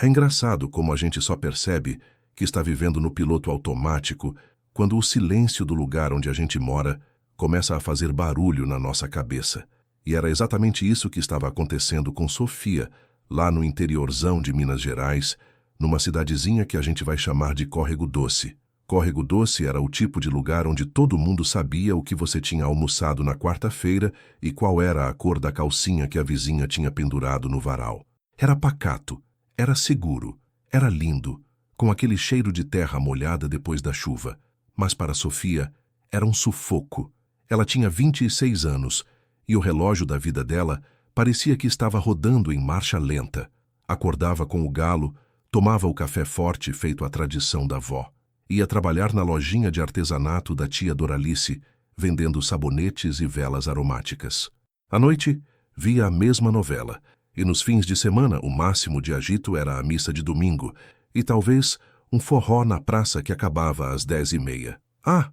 É engraçado como a gente só percebe que está vivendo no piloto automático quando o silêncio do lugar onde a gente mora começa a fazer barulho na nossa cabeça. E era exatamente isso que estava acontecendo com Sofia, lá no interiorzão de Minas Gerais, numa cidadezinha que a gente vai chamar de Córrego Doce. Córrego Doce era o tipo de lugar onde todo mundo sabia o que você tinha almoçado na quarta-feira e qual era a cor da calcinha que a vizinha tinha pendurado no varal. Era pacato, era seguro, era lindo, com aquele cheiro de terra molhada depois da chuva. Mas para Sofia, era um sufoco. Ela tinha 26 anos e o relógio da vida dela parecia que estava rodando em marcha lenta. Acordava com o galo, tomava o café forte feito à tradição da avó. Ia trabalhar na lojinha de artesanato da tia Doralice, vendendo sabonetes e velas aromáticas. À noite, via a mesma novela, e nos fins de semana o máximo de agito era a missa de domingo, e talvez um forró na praça que acabava às 10h30. Ah,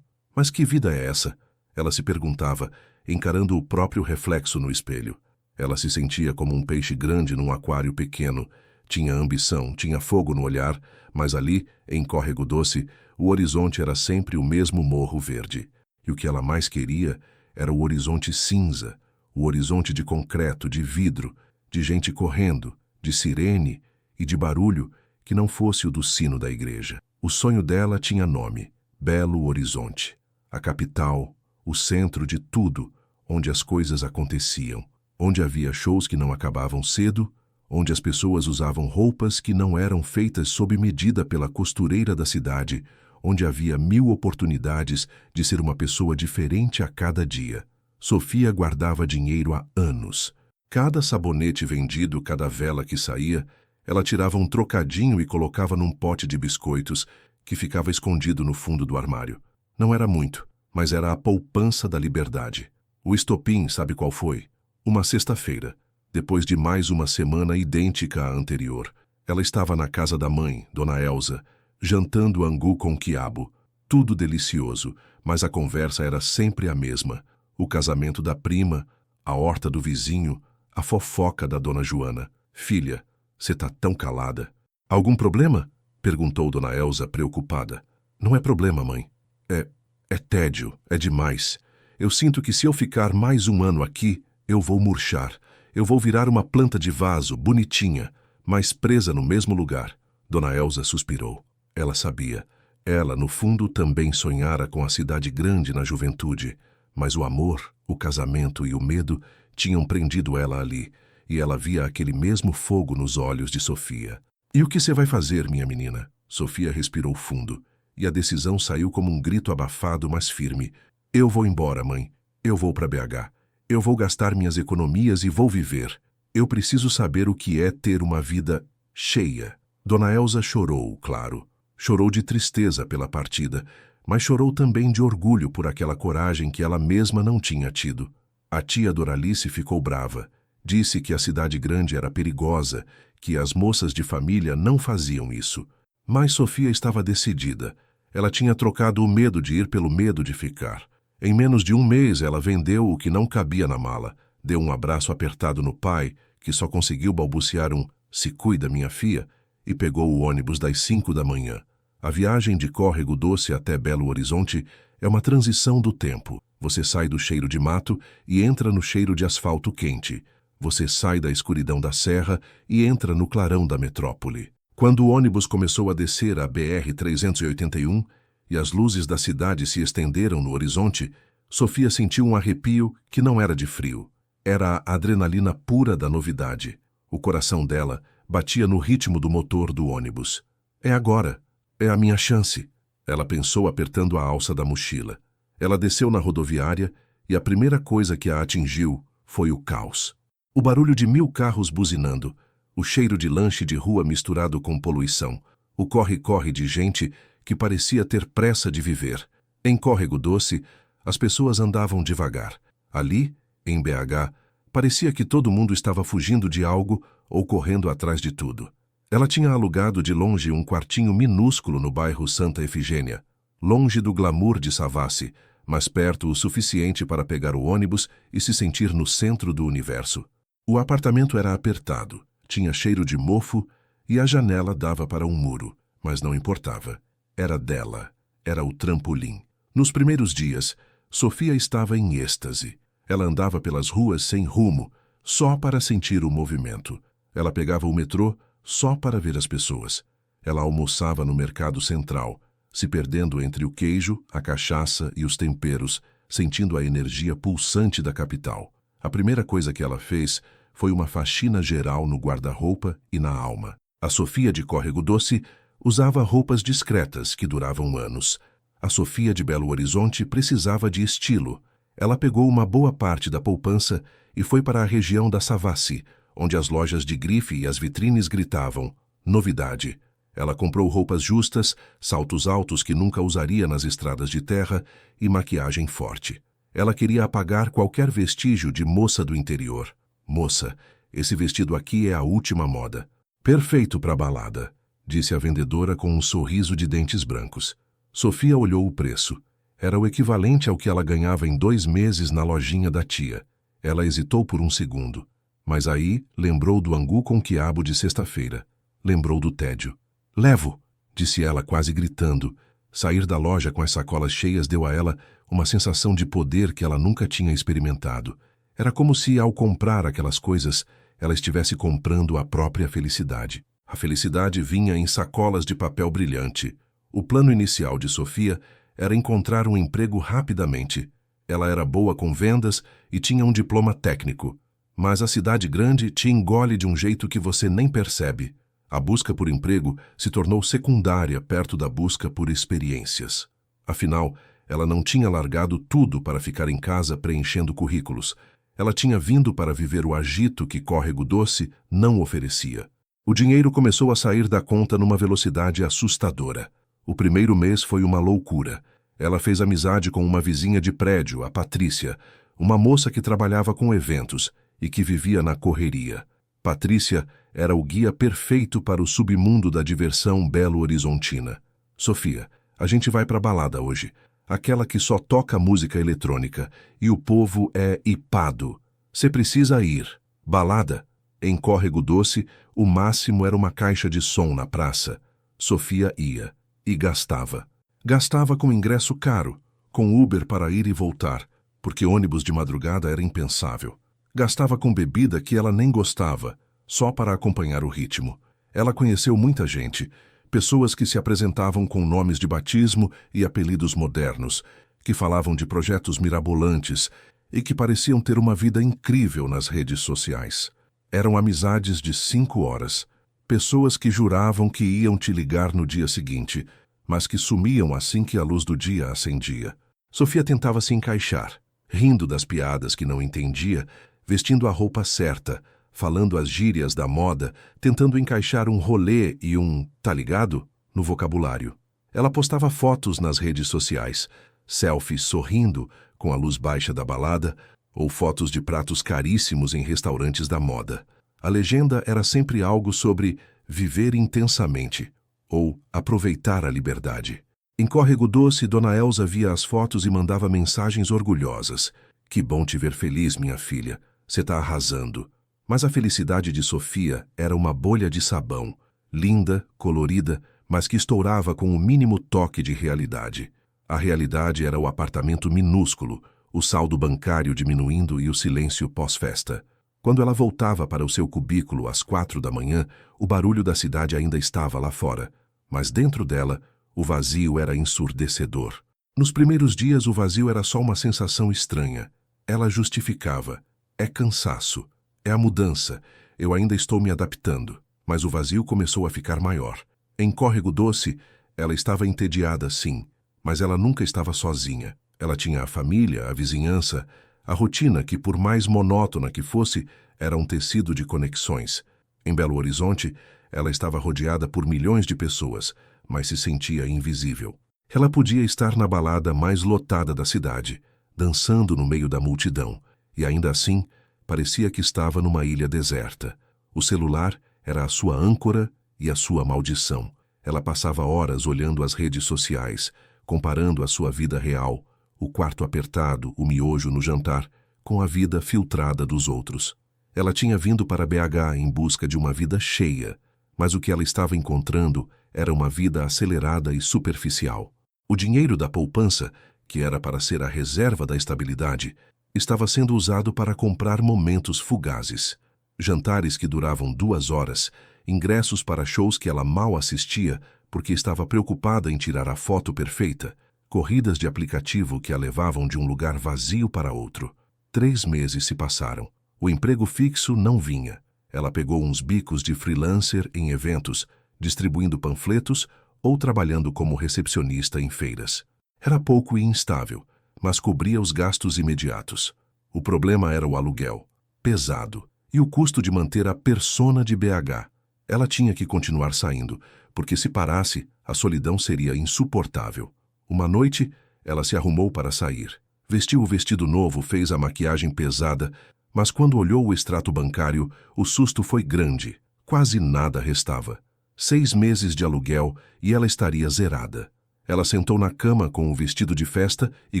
mas que vida é essa? Ela se perguntava, encarando o próprio reflexo no espelho. Ela se sentia como um peixe grande num aquário pequeno. Tinha ambição, tinha fogo no olhar, mas ali, em Córrego Doce, o horizonte era sempre o mesmo morro verde. E o que ela mais queria era o horizonte cinza, o horizonte de concreto, de vidro, de gente correndo, de sirene e de barulho que não fosse o do sino da igreja. O sonho dela tinha nome: Belo Horizonte. A capital, o centro de tudo, onde as coisas aconteciam, onde havia shows que não acabavam cedo, onde as pessoas usavam roupas que não eram feitas sob medida pela costureira da cidade, onde havia 1000 oportunidades de ser uma pessoa diferente a cada dia. Sofia guardava dinheiro há anos. Cada sabonete vendido, cada vela que saía, ela tirava um trocadinho e colocava num pote de biscoitos que ficava escondido no fundo do armário. Não era muito, mas era a poupança da liberdade. O estopim, sabe qual foi? Uma sexta-feira, depois de mais uma semana idêntica à anterior. Ela estava na casa da mãe, Dona Elza, jantando angu com quiabo. Tudo delicioso, mas a conversa era sempre a mesma. O casamento da prima, a horta do vizinho, a fofoca da Dona Joana. Filha, você tá tão calada. Algum problema? Perguntou Dona Elza, preocupada. Não é problema, mãe. É tédio, é demais. Eu sinto que se eu ficar mais um ano aqui, eu vou murchar. Eu vou virar uma planta de vaso, bonitinha, mas presa no mesmo lugar. Dona Elza suspirou. Ela sabia. Ela, no fundo, também sonhara com a cidade grande na juventude. Mas o amor, o casamento e o medo tinham prendido ela ali, e ela via aquele mesmo fogo nos olhos de Sofia. E o que você vai fazer, minha menina? Sofia respirou fundo, e a decisão saiu como um grito abafado, mas firme. Eu vou embora, mãe. Eu vou para BH. Eu vou gastar minhas economias e vou viver. Eu preciso saber o que é ter uma vida cheia. Dona Elza chorou, claro. Chorou de tristeza pela partida, mas chorou também de orgulho por aquela coragem que ela mesma não tinha tido. A tia Doralice ficou brava. Disse que a cidade grande era perigosa, que as moças de família não faziam isso. Mas Sofia estava decidida. Ela tinha trocado o medo de ir pelo medo de ficar. Em menos de um mês, ela vendeu o que não cabia na mala, deu um abraço apertado no pai, que só conseguiu balbuciar um "se cuida, minha filha", e pegou o ônibus das 5 da manhã. A viagem de Córrego Doce até Belo Horizonte é uma transição do tempo. Você sai do cheiro de mato e entra no cheiro de asfalto quente. Você sai da escuridão da serra e entra no clarão da metrópole. Quando o ônibus começou a descer a BR-381 e as luzes da cidade se estenderam no horizonte, Sofia sentiu um arrepio que não era de frio. Era a adrenalina pura da novidade. O coração dela batia no ritmo do motor do ônibus. É agora. É a minha chance. Ela pensou apertando a alça da mochila. Ela desceu na rodoviária e a primeira coisa que a atingiu foi o caos. O barulho de 1000 carros buzinando, o cheiro de lanche de rua misturado com poluição, o corre-corre de gente que parecia ter pressa de viver. Em Córrego Doce, as pessoas andavam devagar. Ali, em BH, parecia que todo mundo estava fugindo de algo ou correndo atrás de tudo. Ela tinha alugado de longe um quartinho minúsculo no bairro Santa Efigênia, longe do glamour de Savassi, mas perto o suficiente para pegar o ônibus e se sentir no centro do universo. O apartamento era apertado, tinha cheiro de mofo e a janela dava para um muro, mas não importava. Era dela. Era o trampolim. Nos primeiros dias, Sofia estava em êxtase. Ela andava pelas ruas sem rumo, só para sentir o movimento. Ela pegava o metrô só para ver as pessoas. Ela almoçava no mercado central, se perdendo entre o queijo, a cachaça e os temperos, sentindo a energia pulsante da capital. A primeira coisa que ela fez foi uma faxina geral no guarda-roupa e na alma. A Sofia de Córrego Doce usava roupas discretas que duravam anos. A Sofia de Belo Horizonte precisava de estilo. Ela pegou uma boa parte da poupança e foi para a região da Savassi, onde as lojas de grife e as vitrines gritavam novidade. Ela comprou roupas justas, saltos altos que nunca usaria nas estradas de terra e maquiagem forte. Ela queria apagar qualquer vestígio de moça do interior. Moça, esse vestido aqui é a última moda. Perfeito para balada, disse a vendedora com um sorriso de dentes brancos. Sofia olhou o preço. Era o equivalente ao que ela ganhava em 2 meses na lojinha da tia. Ela hesitou por um segundo, mas aí lembrou do angu com quiabo de sexta-feira. Lembrou do tédio. Levo, disse ela quase gritando. Sair da loja com as sacolas cheias deu a ela uma sensação de poder que ela nunca tinha experimentado. Era como se, ao comprar aquelas coisas, ela estivesse comprando a própria felicidade. A felicidade vinha em sacolas de papel brilhante. O plano inicial de Sofia era encontrar um emprego rapidamente. Ela era boa com vendas e tinha um diploma técnico. Mas a cidade grande te engole de um jeito que você nem percebe. A busca por emprego se tornou secundária perto da busca por experiências. Afinal, ela não tinha largado tudo para ficar em casa preenchendo currículos. Ela tinha vindo para viver o agito que Córrego Doce não oferecia. O dinheiro começou a sair da conta numa velocidade assustadora. O primeiro mês foi uma loucura. Ela fez amizade com uma vizinha de prédio, a Patrícia, uma moça que trabalhava com eventos e que vivia na correria. Patrícia era o guia perfeito para o submundo da diversão belo-horizontina. Sofia, a gente vai para a balada hoje, aquela que só toca música eletrônica, e o povo é hipado. Você precisa ir. Balada? Em Córrego Doce, o máximo era uma caixa de som na praça. Sofia ia. E gastava. Gastava com ingresso caro, com Uber para ir e voltar, porque ônibus de madrugada era impensável. Gastava com bebida que ela nem gostava, só para acompanhar o ritmo. Ela conheceu muita gente, pessoas que se apresentavam com nomes de batismo e apelidos modernos, que falavam de projetos mirabolantes e que pareciam ter uma vida incrível nas redes sociais. Eram amizades de 5 horas, pessoas que juravam que iam te ligar no dia seguinte, mas que sumiam assim que a luz do dia acendia. Sofia tentava se encaixar, rindo das piadas que não entendia, vestindo a roupa certa, falando as gírias da moda, tentando encaixar um rolê e um "tá ligado?" no vocabulário. Ela postava fotos nas redes sociais, selfies sorrindo com a luz baixa da balada, ou fotos de pratos caríssimos em restaurantes da moda. A legenda era sempre algo sobre viver intensamente, ou aproveitar a liberdade. Em Córrego Doce, Dona Elza via as fotos e mandava mensagens orgulhosas. Que bom te ver feliz, minha filha. Você tá arrasando. Mas a felicidade de Sofia era uma bolha de sabão, linda, colorida, mas que estourava com o mínimo toque de realidade. A realidade era o apartamento minúsculo, o saldo bancário diminuindo e o silêncio pós-festa. Quando ela voltava para o seu cubículo às 4 da manhã, o barulho da cidade ainda estava lá fora, mas dentro dela, o vazio era ensurdecedor. Nos primeiros dias, o vazio era só uma sensação estranha. Ela justificava. É cansaço. É a mudança. Eu ainda estou me adaptando. Mas o vazio começou a ficar maior. Em Córrego Doce, ela estava entediada, sim, mas ela nunca estava sozinha. Ela tinha a família, a vizinhança, a rotina que, por mais monótona que fosse, era um tecido de conexões. Em Belo Horizonte, ela estava rodeada por milhões de pessoas, mas se sentia invisível. Ela podia estar na balada mais lotada da cidade, dançando no meio da multidão, e ainda assim, parecia que estava numa ilha deserta. O celular era a sua âncora e a sua maldição. Ela passava horas olhando as redes sociais, comparando a sua vida real, o quarto apertado, o miojo no jantar, com a vida filtrada dos outros. Ela tinha vindo para BH em busca de uma vida cheia, Mas o que ela estava encontrando era uma vida acelerada e superficial. O dinheiro da poupança, que era para ser a reserva da estabilidade, estava sendo usado para comprar momentos fugazes. Jantares que duravam 2 horas, ingressos para shows que ela mal assistia porque estava preocupada em tirar a foto perfeita, corridas de aplicativo que a levavam de um lugar vazio para outro. 3 meses se passaram. O emprego fixo não vinha. Ela pegou uns bicos de freelancer em eventos, distribuindo panfletos ou trabalhando como recepcionista em feiras. Era pouco e instável, mas cobria os gastos imediatos. O problema era o aluguel, pesado, e o custo de manter a persona de BH. Ela tinha que continuar saindo, porque se parasse, a solidão seria insuportável. Uma noite, ela se arrumou para sair. Vestiu o vestido novo, fez a maquiagem pesada, mas quando olhou o extrato bancário, o susto foi grande. Quase nada restava. 6 meses de aluguel e ela estaria zerada. Ela sentou na cama com o vestido de festa e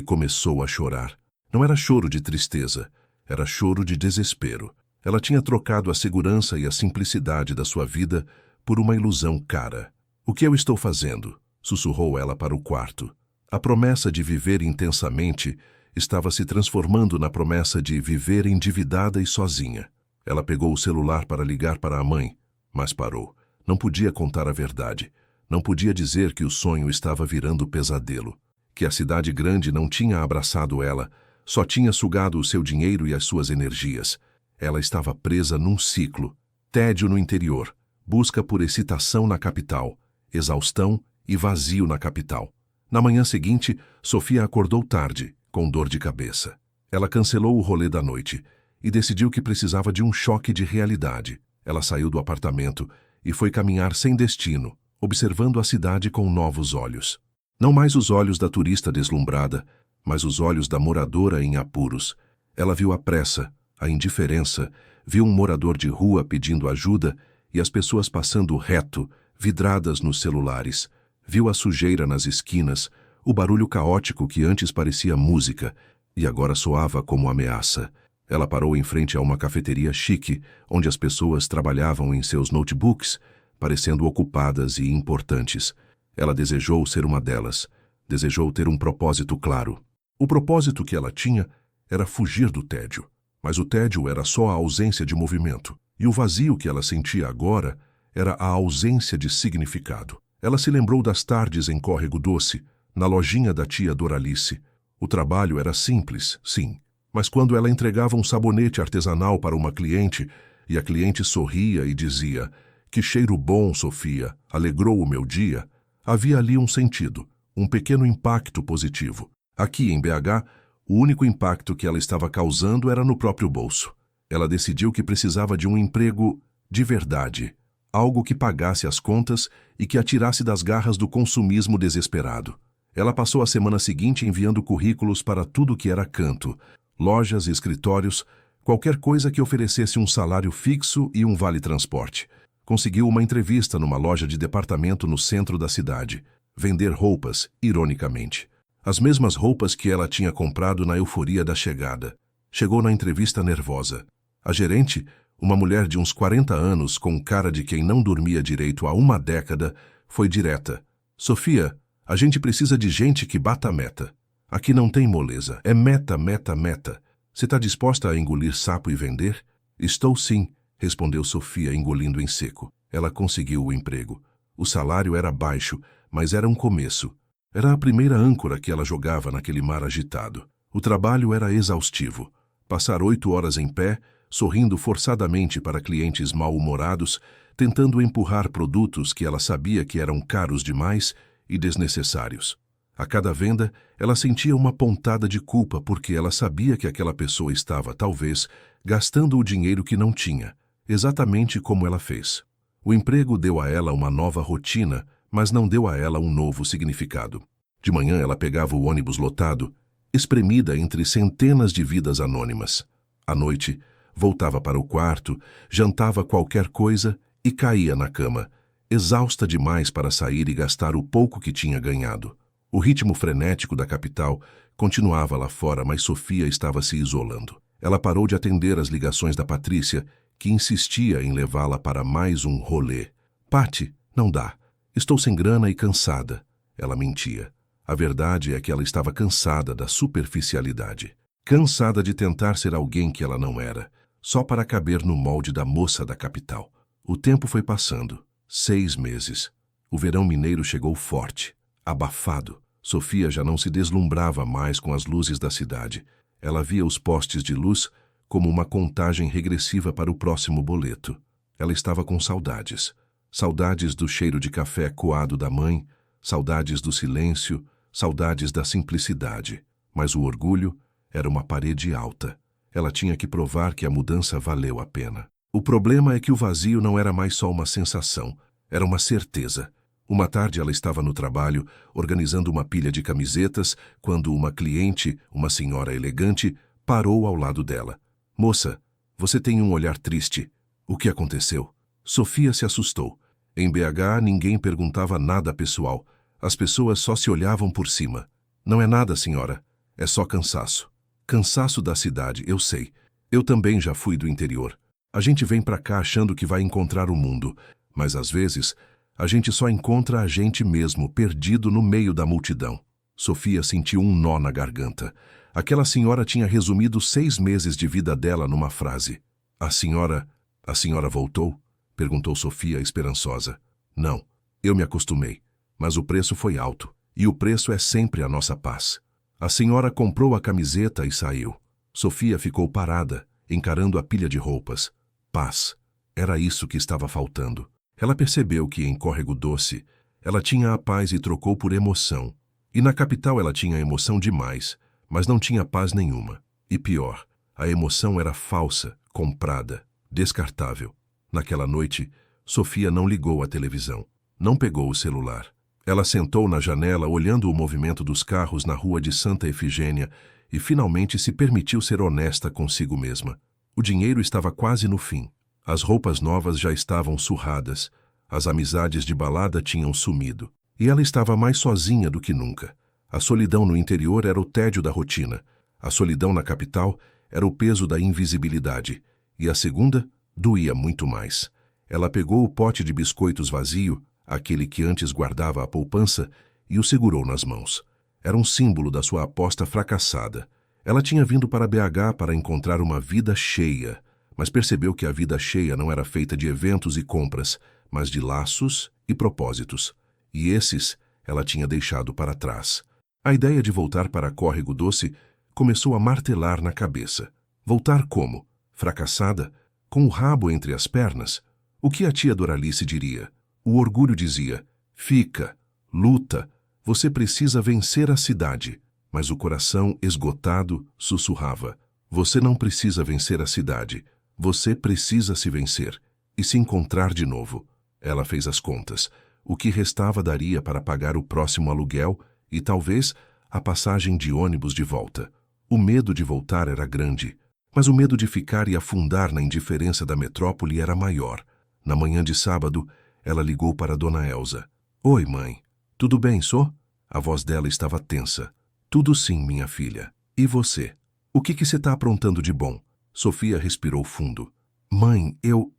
começou a chorar. Não era choro de tristeza, era choro de desespero. Ela tinha trocado a segurança e a simplicidade da sua vida por uma ilusão cara. "O que eu estou fazendo?" sussurrou ela para o quarto. A promessa de viver intensamente estava se transformando na promessa de viver endividada e sozinha. Ela pegou o celular para ligar para a mãe, mas parou. Não podia contar a verdade. Não podia dizer que o sonho estava virando pesadelo, que a cidade grande não tinha abraçado ela, só tinha sugado o seu dinheiro e as suas energias. Ela estava presa num ciclo. Tédio no interior, busca por excitação na capital, exaustão e vazio na capital. Na manhã seguinte, Sofia acordou tarde, com dor de cabeça. Ela cancelou o rolê da noite e decidiu que precisava de um choque de realidade. Ela saiu do apartamento e foi caminhar sem destino, observando a cidade com novos olhos. Não mais os olhos da turista deslumbrada, mas os olhos da moradora em apuros. Ela viu a pressa, a indiferença, viu um morador de rua pedindo ajuda e as pessoas passando reto, vidradas nos celulares. Viu a sujeira nas esquinas, o barulho caótico que antes parecia música e agora soava como ameaça. Ela parou em frente a uma cafeteria chique, onde as pessoas trabalhavam em seus notebooks, parecendo ocupadas e importantes. Ela desejou ser uma delas, desejou ter um propósito claro. O propósito que ela tinha era fugir do tédio, mas o tédio era só a ausência de movimento, e o vazio que ela sentia agora era a ausência de significado. Ela se lembrou das tardes em Córrego Doce, na lojinha da tia Doralice. O trabalho era simples, sim, mas quando ela entregava um sabonete artesanal para uma cliente, e a cliente sorria e dizia: "Que cheiro bom, Sofia, alegrou o meu dia", havia ali um sentido, um pequeno impacto positivo. Aqui em BH, o único impacto que ela estava causando era no próprio bolso. Ela decidiu que precisava de um emprego de verdade, algo que pagasse as contas e que a tirasse das garras do consumismo desesperado. Ela passou a semana seguinte enviando currículos para tudo que era canto, lojas, escritórios, qualquer coisa que oferecesse um salário fixo e um vale-transporte. Conseguiu uma entrevista numa loja de departamento no centro da cidade. Vender roupas, ironicamente. As mesmas roupas que ela tinha comprado na euforia da chegada. Chegou na entrevista nervosa. A gerente, uma mulher de uns 40 anos com cara de quem não dormia direito há uma década, foi direta. "Sofia, a gente precisa de gente que bata a meta. Aqui não tem moleza, é meta, meta, meta. Você está disposta a engolir sapo e vender?" "Estou sim", respondeu Sofia, engolindo em seco. Ela conseguiu o emprego. O salário era baixo, mas era um começo. Era a primeira âncora que ela jogava naquele mar agitado. O trabalho era exaustivo. Passar 8 horas em pé, sorrindo forçadamente para clientes mal-humorados, tentando empurrar produtos que ela sabia que eram caros demais e desnecessários. A cada venda, ela sentia uma pontada de culpa porque ela sabia que aquela pessoa estava, talvez, gastando o dinheiro que não tinha, exatamente como ela fez. O emprego deu a ela uma nova rotina, mas não deu a ela um novo significado. De manhã ela pegava o ônibus lotado, espremida entre centenas de vidas anônimas. À noite, voltava para o quarto, jantava qualquer coisa e caía na cama, exausta demais para sair e gastar o pouco que tinha ganhado. O ritmo frenético da capital continuava lá fora, mas Sofia estava se isolando. Ela parou de atender as ligações da Patrícia, que insistia em levá-la para mais um rolê. Patty, não dá. Estou sem grana e cansada. Ela mentia. A verdade é que ela estava cansada da superficialidade. Cansada de tentar ser alguém que ela não era, só para caber no molde da moça da capital. O tempo foi passando. 6 meses. O verão mineiro chegou forte, abafado. Sofia já não se deslumbrava mais com as luzes da cidade. Ela via os postes de luz como uma contagem regressiva para o próximo boleto. Ela estava com saudades. Saudades do cheiro de café coado da mãe, saudades do silêncio, saudades da simplicidade. Mas o orgulho era uma parede alta. Ela tinha que provar que a mudança valeu a pena. O problema é que o vazio não era mais só uma sensação, era uma certeza. Uma tarde ela estava no trabalho, organizando uma pilha de camisetas, quando uma cliente, uma senhora elegante, parou ao lado dela. Moça, você tem um olhar triste. O que aconteceu? Sofia se assustou. Em BH, ninguém perguntava nada pessoal. As pessoas só se olhavam por cima. Não é nada, senhora. É só cansaço. Cansaço da cidade, eu sei. Eu também já fui do interior. A gente vem pra cá achando que vai encontrar o mundo, mas às vezes a gente só encontra a gente mesmo, perdido no meio da multidão. Sofia sentiu um nó na garganta. Aquela senhora tinha resumido 6 meses de vida dela numa frase. A senhora voltou? Perguntou Sofia, esperançosa. Não, eu me acostumei, mas o preço foi alto, e o preço é sempre a nossa paz. A senhora comprou a camiseta e saiu. Sofia ficou parada, encarando a pilha de roupas. Paz. Era isso que estava faltando. Ela percebeu que em Córrego Doce, ela tinha a paz e trocou por emoção. E na capital ela tinha emoção demais, mas não tinha paz nenhuma. E pior, a emoção era falsa, comprada, descartável. Naquela noite, Sofia não ligou a televisão, não pegou o celular. Ela sentou na janela olhando o movimento dos carros na rua de Santa Efigênia e finalmente se permitiu ser honesta consigo mesma. O dinheiro estava quase no fim. As roupas novas já estavam surradas, as amizades de balada tinham sumido. E ela estava mais sozinha do que nunca. A solidão no interior era o tédio da rotina. A solidão na capital era o peso da invisibilidade. E a segunda doía muito mais. Ela pegou o pote de biscoitos vazio, aquele que antes guardava a poupança, e o segurou nas mãos. Era um símbolo da sua aposta fracassada. Ela tinha vindo para BH para encontrar uma vida cheia, mas percebeu que a vida cheia não era feita de eventos e compras, mas de laços e propósitos. E esses ela tinha deixado para trás. A ideia de voltar para Córrego Doce começou a martelar na cabeça. Voltar como? Fracassada? Com o rabo entre as pernas? O que a tia Doralice diria? O orgulho dizia, fica, luta, você precisa vencer a cidade. Mas o coração, esgotado, sussurrava, você não precisa vencer a cidade, você precisa se vencer e se encontrar de novo. Ela fez as contas. O que restava daria para pagar o próximo aluguel e, talvez, a passagem de ônibus de volta. O medo de voltar era grande, mas o medo de ficar e afundar na indiferença da metrópole era maior. Na manhã de sábado, ela ligou para Dona Elza. Oi, mãe. Tudo bem, só? A voz dela estava tensa. Tudo sim, minha filha. E você? O que você está aprontando de bom? Sofia respirou fundo. Mãe, eu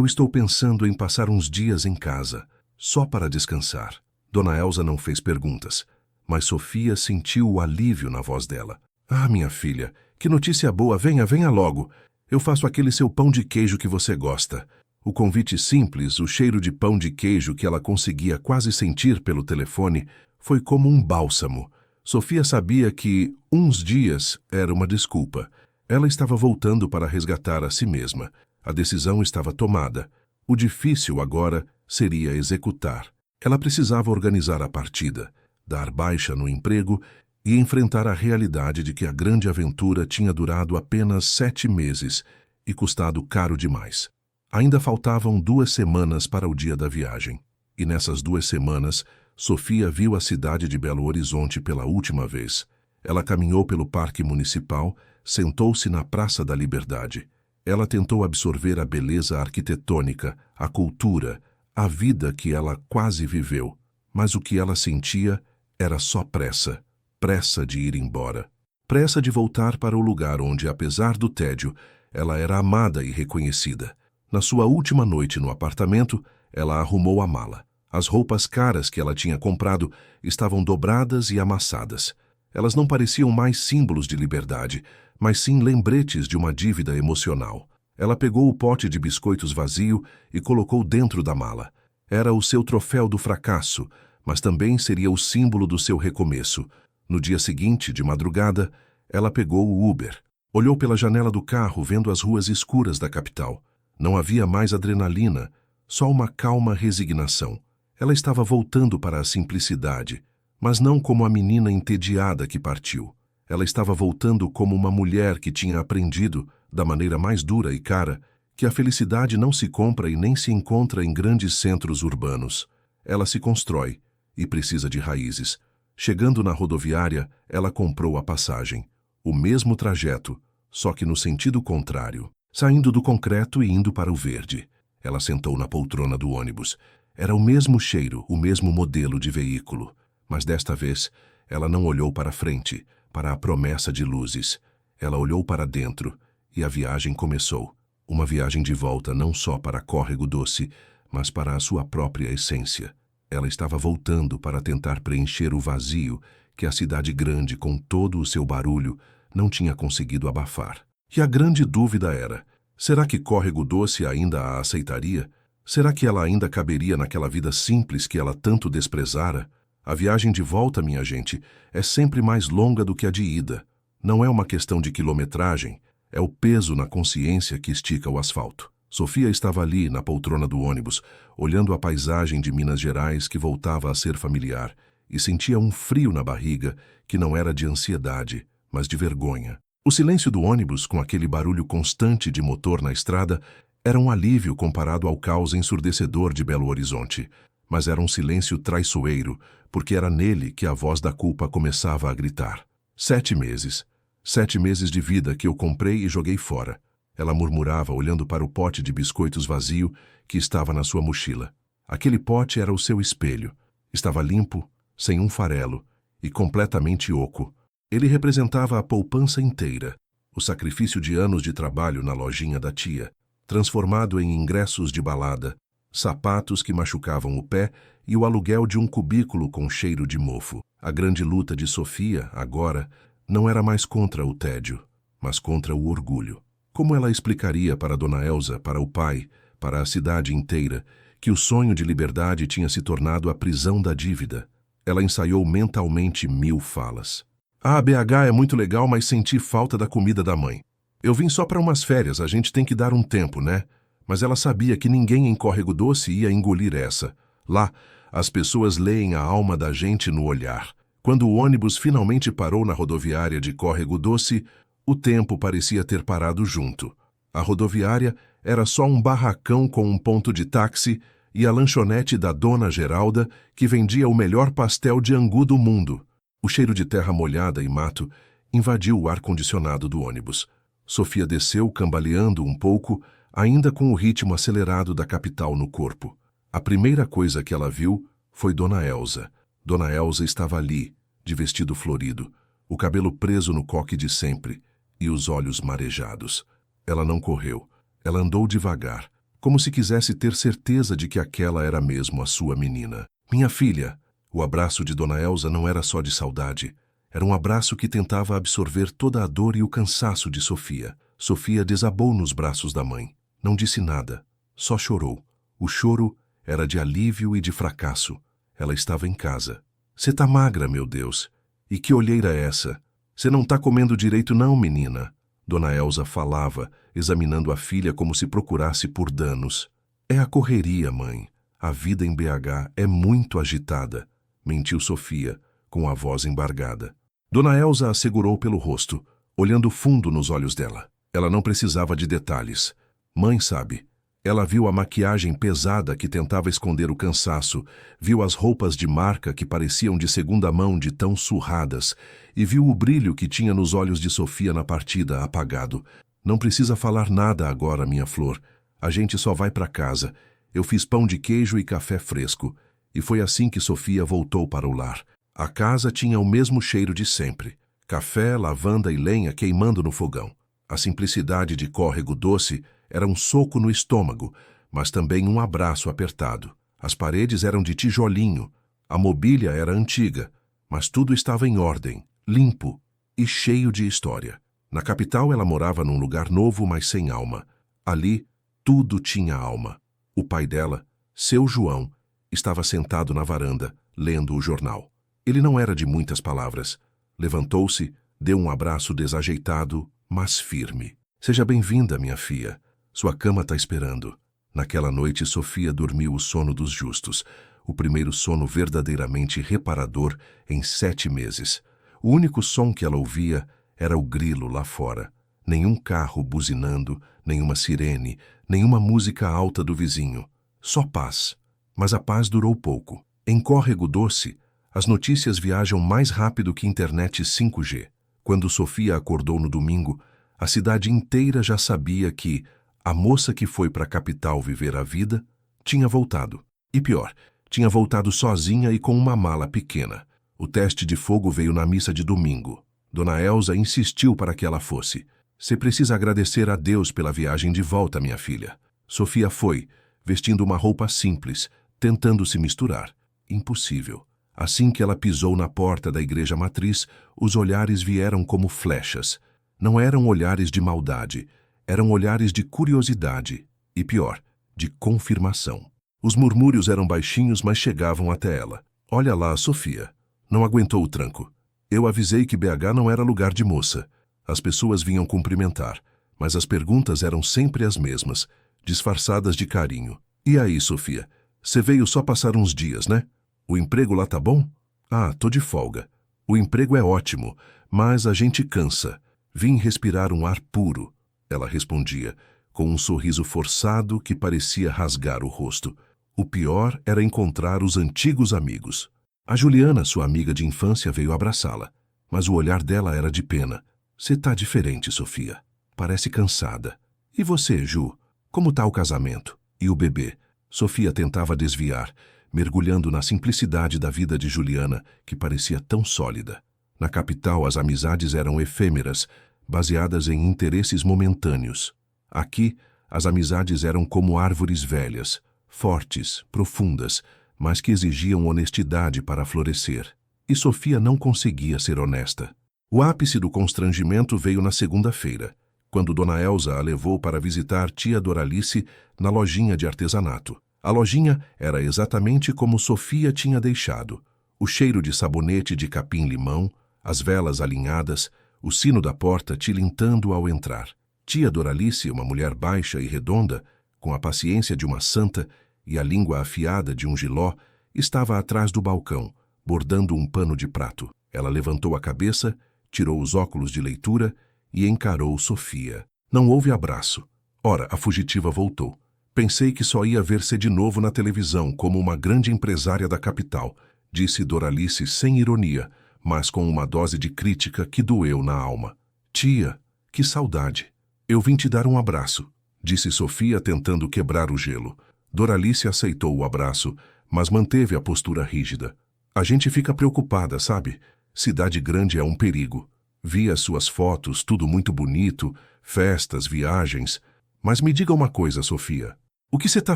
estou pensando em passar uns dias em casa, só para descansar. Dona Elza não fez perguntas, mas Sofia sentiu o alívio na voz dela. Ah, minha filha, que notícia boa, venha, venha logo. Eu faço aquele seu pão de queijo que você gosta. O convite simples, o cheiro de pão de queijo que ela conseguia quase sentir pelo telefone, foi como um bálsamo. Sofia sabia que uns dias era uma desculpa. Ela estava voltando para resgatar a si mesma. A decisão estava tomada. O difícil agora seria executar. Ela precisava organizar a partida, dar baixa no emprego e enfrentar a realidade de que a grande aventura tinha durado apenas 7 meses e custado caro demais. Ainda faltavam 2 semanas para o dia da viagem. E nessas 2 semanas, Sofia viu a cidade de Belo Horizonte pela última vez. Ela caminhou pelo Parque Municipal, sentou-se na Praça da Liberdade. Ela tentou absorver a beleza arquitetônica, a cultura, a vida que ela quase viveu. Mas o que ela sentia era só pressa. Pressa de ir embora. Pressa de voltar para o lugar onde, apesar do tédio, ela era amada e reconhecida. Na sua última noite no apartamento, Ela arrumou a mala. As roupas caras que ela tinha comprado estavam dobradas e amassadas. Elas não pareciam mais símbolos de liberdade, mas sim lembretes de uma dívida emocional. Ela pegou o pote de biscoitos vazio e colocou dentro da mala. Era o seu troféu do fracasso, mas também seria o símbolo do seu recomeço. No dia seguinte, de madrugada, ela pegou o Uber. Olhou pela janela do carro, vendo as ruas escuras da capital. Não havia mais adrenalina, só uma calma resignação. Ela estava voltando para a simplicidade, mas não como a menina entediada que partiu. Ela estava voltando como uma mulher que tinha aprendido, da maneira mais dura e cara, que a felicidade não se compra e nem se encontra em grandes centros urbanos. Ela se constrói e precisa de raízes. Chegando na rodoviária, ela comprou a passagem. O mesmo trajeto, só que no sentido contrário, saindo do concreto e indo para o verde. Ela sentou na poltrona do ônibus. Era o mesmo cheiro, o mesmo modelo de veículo. Mas desta vez, ela não olhou para frente, para a promessa de luzes. Ela olhou para dentro e a viagem começou. Uma viagem de volta não só para Córrego Doce, mas para a sua própria essência. Ela estava voltando para tentar preencher o vazio que a cidade grande, com todo o seu barulho, não tinha conseguido abafar. E a grande dúvida era, será que Córrego Doce ainda a aceitaria? Será que ela ainda caberia naquela vida simples que ela tanto desprezara? A viagem de volta, minha gente, é sempre mais longa do que a de ida. Não é uma questão de quilometragem, é o peso na consciência que estica o asfalto. Sofia estava ali, na poltrona do ônibus, olhando a paisagem de Minas Gerais que voltava a ser familiar, e sentia um frio na barriga que não era de ansiedade, mas de vergonha. O silêncio do ônibus, com aquele barulho constante de motor na estrada, era um alívio comparado ao caos ensurdecedor de Belo Horizonte. Mas era um silêncio traiçoeiro, porque era nele que a voz da culpa começava a gritar. 7 meses. 7 meses de vida que eu comprei e joguei fora. Ela murmurava, olhando para o pote de biscoitos vazio que estava na sua mochila. Aquele pote era o seu espelho. Estava limpo, sem um farelo, e completamente oco. Ele representava a poupança inteira, o sacrifício de anos de trabalho na lojinha da tia, transformado em ingressos de balada, sapatos que machucavam o pé e o aluguel de um cubículo com cheiro de mofo. A grande luta de Sofia, agora, não era mais contra o tédio, mas contra o orgulho. Como ela explicaria para Dona Elza, para o pai, para a cidade inteira, que o sonho de liberdade tinha se tornado a prisão da dívida? Ela ensaiou mentalmente 1000 falas. Ah, BH é muito legal, mas senti falta da comida da mãe. Eu vim só para umas férias, a gente tem que dar um tempo, né? Mas ela sabia que ninguém em Córrego Doce ia engolir essa. Lá, as pessoas leem a alma da gente no olhar. Quando o ônibus finalmente parou na rodoviária de Córrego Doce, o tempo parecia ter parado junto. A rodoviária era só um barracão com um ponto de táxi e a lanchonete da Dona Geralda, que vendia o melhor pastel de angu do mundo. O cheiro de terra molhada e mato invadiu o ar-condicionado do ônibus. Sofia desceu, cambaleando um pouco, ainda com o ritmo acelerado da capital no corpo. A primeira coisa que ela viu foi Dona Elza. Dona Elza estava ali, de vestido florido, o cabelo preso no coque de sempre e os olhos marejados. Ela não correu. Ela andou devagar, como se quisesse ter certeza de que aquela era mesmo a sua menina. Minha filha! O abraço de Dona Elza não era só de saudade. Era um abraço que tentava absorver toda a dor e o cansaço de Sofia. Sofia desabou nos braços da mãe. Não disse nada, só chorou. O choro era de alívio e de fracasso. Ela estava em casa. Cê tá magra, meu Deus. E que olheira é essa? Cê não tá comendo direito não, menina. Dona Elza falava, examinando a filha como se procurasse por danos. É a correria, mãe. A vida em BH é muito agitada, mentiu Sofia, com a voz embargada. Dona Elza a segurou pelo rosto, olhando fundo nos olhos dela. Ela não precisava de detalhes. Mãe sabe. Ela viu a maquiagem pesada que tentava esconder o cansaço, viu as roupas de marca que pareciam de segunda mão de tão surradas e viu o brilho que tinha nos olhos de Sofia na partida, apagado. Não precisa falar nada agora, minha flor. A gente só vai para casa. Eu fiz pão de queijo e café fresco. E foi assim que Sofia voltou para o lar. A casa tinha o mesmo cheiro de sempre. Café, lavanda e lenha queimando no fogão. A simplicidade de Córrego Doce era um soco no estômago, mas também um abraço apertado. As paredes eram de tijolinho, a mobília era antiga, mas tudo estava em ordem, limpo e cheio de história. Na capital ela morava num lugar novo, mas sem alma. Ali, tudo tinha alma. O pai dela, seu João, estava sentado na varanda, lendo o jornal. Ele não era de muitas palavras. Levantou-se, deu um abraço desajeitado, mas firme. Seja bem-vinda, minha filha. Sua cama está esperando. Naquela noite, Sofia dormiu o sono dos justos, o primeiro sono verdadeiramente reparador em 7 meses. O único som que ela ouvia era o grilo lá fora. Nenhum carro buzinando, nenhuma sirene, nenhuma música alta do vizinho. Só paz. Mas a paz durou pouco. Em Córrego Doce, as notícias viajam mais rápido que internet 5G. Quando Sofia acordou no domingo, a cidade inteira já sabia que a moça que foi para a capital viver a vida tinha voltado. E pior, tinha voltado sozinha e com uma mala pequena. O teste de fogo veio na missa de domingo. Dona Elza insistiu para que ela fosse. Você precisa agradecer a Deus pela viagem de volta, minha filha. Sofia foi, vestindo uma roupa simples, tentando se misturar. Impossível. Assim que ela pisou na porta da igreja matriz, os olhares vieram como flechas. Não eram olhares de maldade, eram olhares de curiosidade e, pior, de confirmação. Os murmúrios eram baixinhos, mas chegavam até ela. Olha lá, Sofia. Não aguentou o tranco. Eu avisei que BH não era lugar de moça. As pessoas vinham cumprimentar, mas as perguntas eram sempre as mesmas, disfarçadas de carinho. E aí, Sofia? Você veio só passar uns dias, né? O emprego lá tá bom? Ah, tô de folga. O emprego é ótimo, mas a gente cansa. Vim respirar um ar puro, ela respondia, com um sorriso forçado que parecia rasgar o rosto. O pior era encontrar os antigos amigos. A Juliana, sua amiga de infância, veio abraçá-la, mas o olhar dela era de pena. Você tá diferente, Sofia. Parece cansada. E você, Ju? Como tá o casamento? E o bebê? Sofia tentava desviar, mergulhando na simplicidade da vida de Juliana, que parecia tão sólida. Na capital, as amizades eram efêmeras, baseadas em interesses momentâneos. Aqui, as amizades eram como árvores velhas, fortes, profundas, mas que exigiam honestidade para florescer. E Sofia não conseguia ser honesta. O ápice do constrangimento veio na segunda-feira, quando Dona Elza a levou para visitar tia Doralice na lojinha de artesanato. A lojinha era exatamente como Sofia tinha deixado. O cheiro de sabonete de capim-limão, as velas alinhadas, o sino da porta tilintando ao entrar. Tia Doralice, uma mulher baixa e redonda, com a paciência de uma santa e a língua afiada de um jiló, estava atrás do balcão, bordando um pano de prato. Ela levantou a cabeça, tirou os óculos de leitura e encarou Sofia. Não houve abraço. Ora, a fugitiva voltou. Pensei que só ia ver-se de novo na televisão como uma grande empresária da capital, disse Doralice sem ironia, mas com uma dose de crítica que doeu na alma. Tia, que saudade. Eu vim te dar um abraço, disse Sofia tentando quebrar o gelo. Doralice aceitou o abraço, mas manteve a postura rígida. A gente fica preocupada, sabe? Cidade grande é um perigo. Vi as suas fotos, tudo muito bonito, festas, viagens. Mas me diga uma coisa, Sofia. O que você está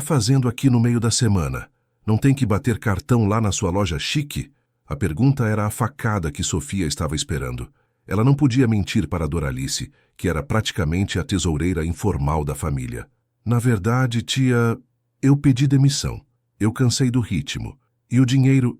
fazendo aqui no meio da semana? Não tem que bater cartão lá na sua loja chique? A pergunta era a facada que Sofia estava esperando. Ela não podia mentir para Doralice, que era praticamente a tesoureira informal da família. Na verdade, tia, eu pedi demissão. Eu cansei do ritmo. E o dinheiro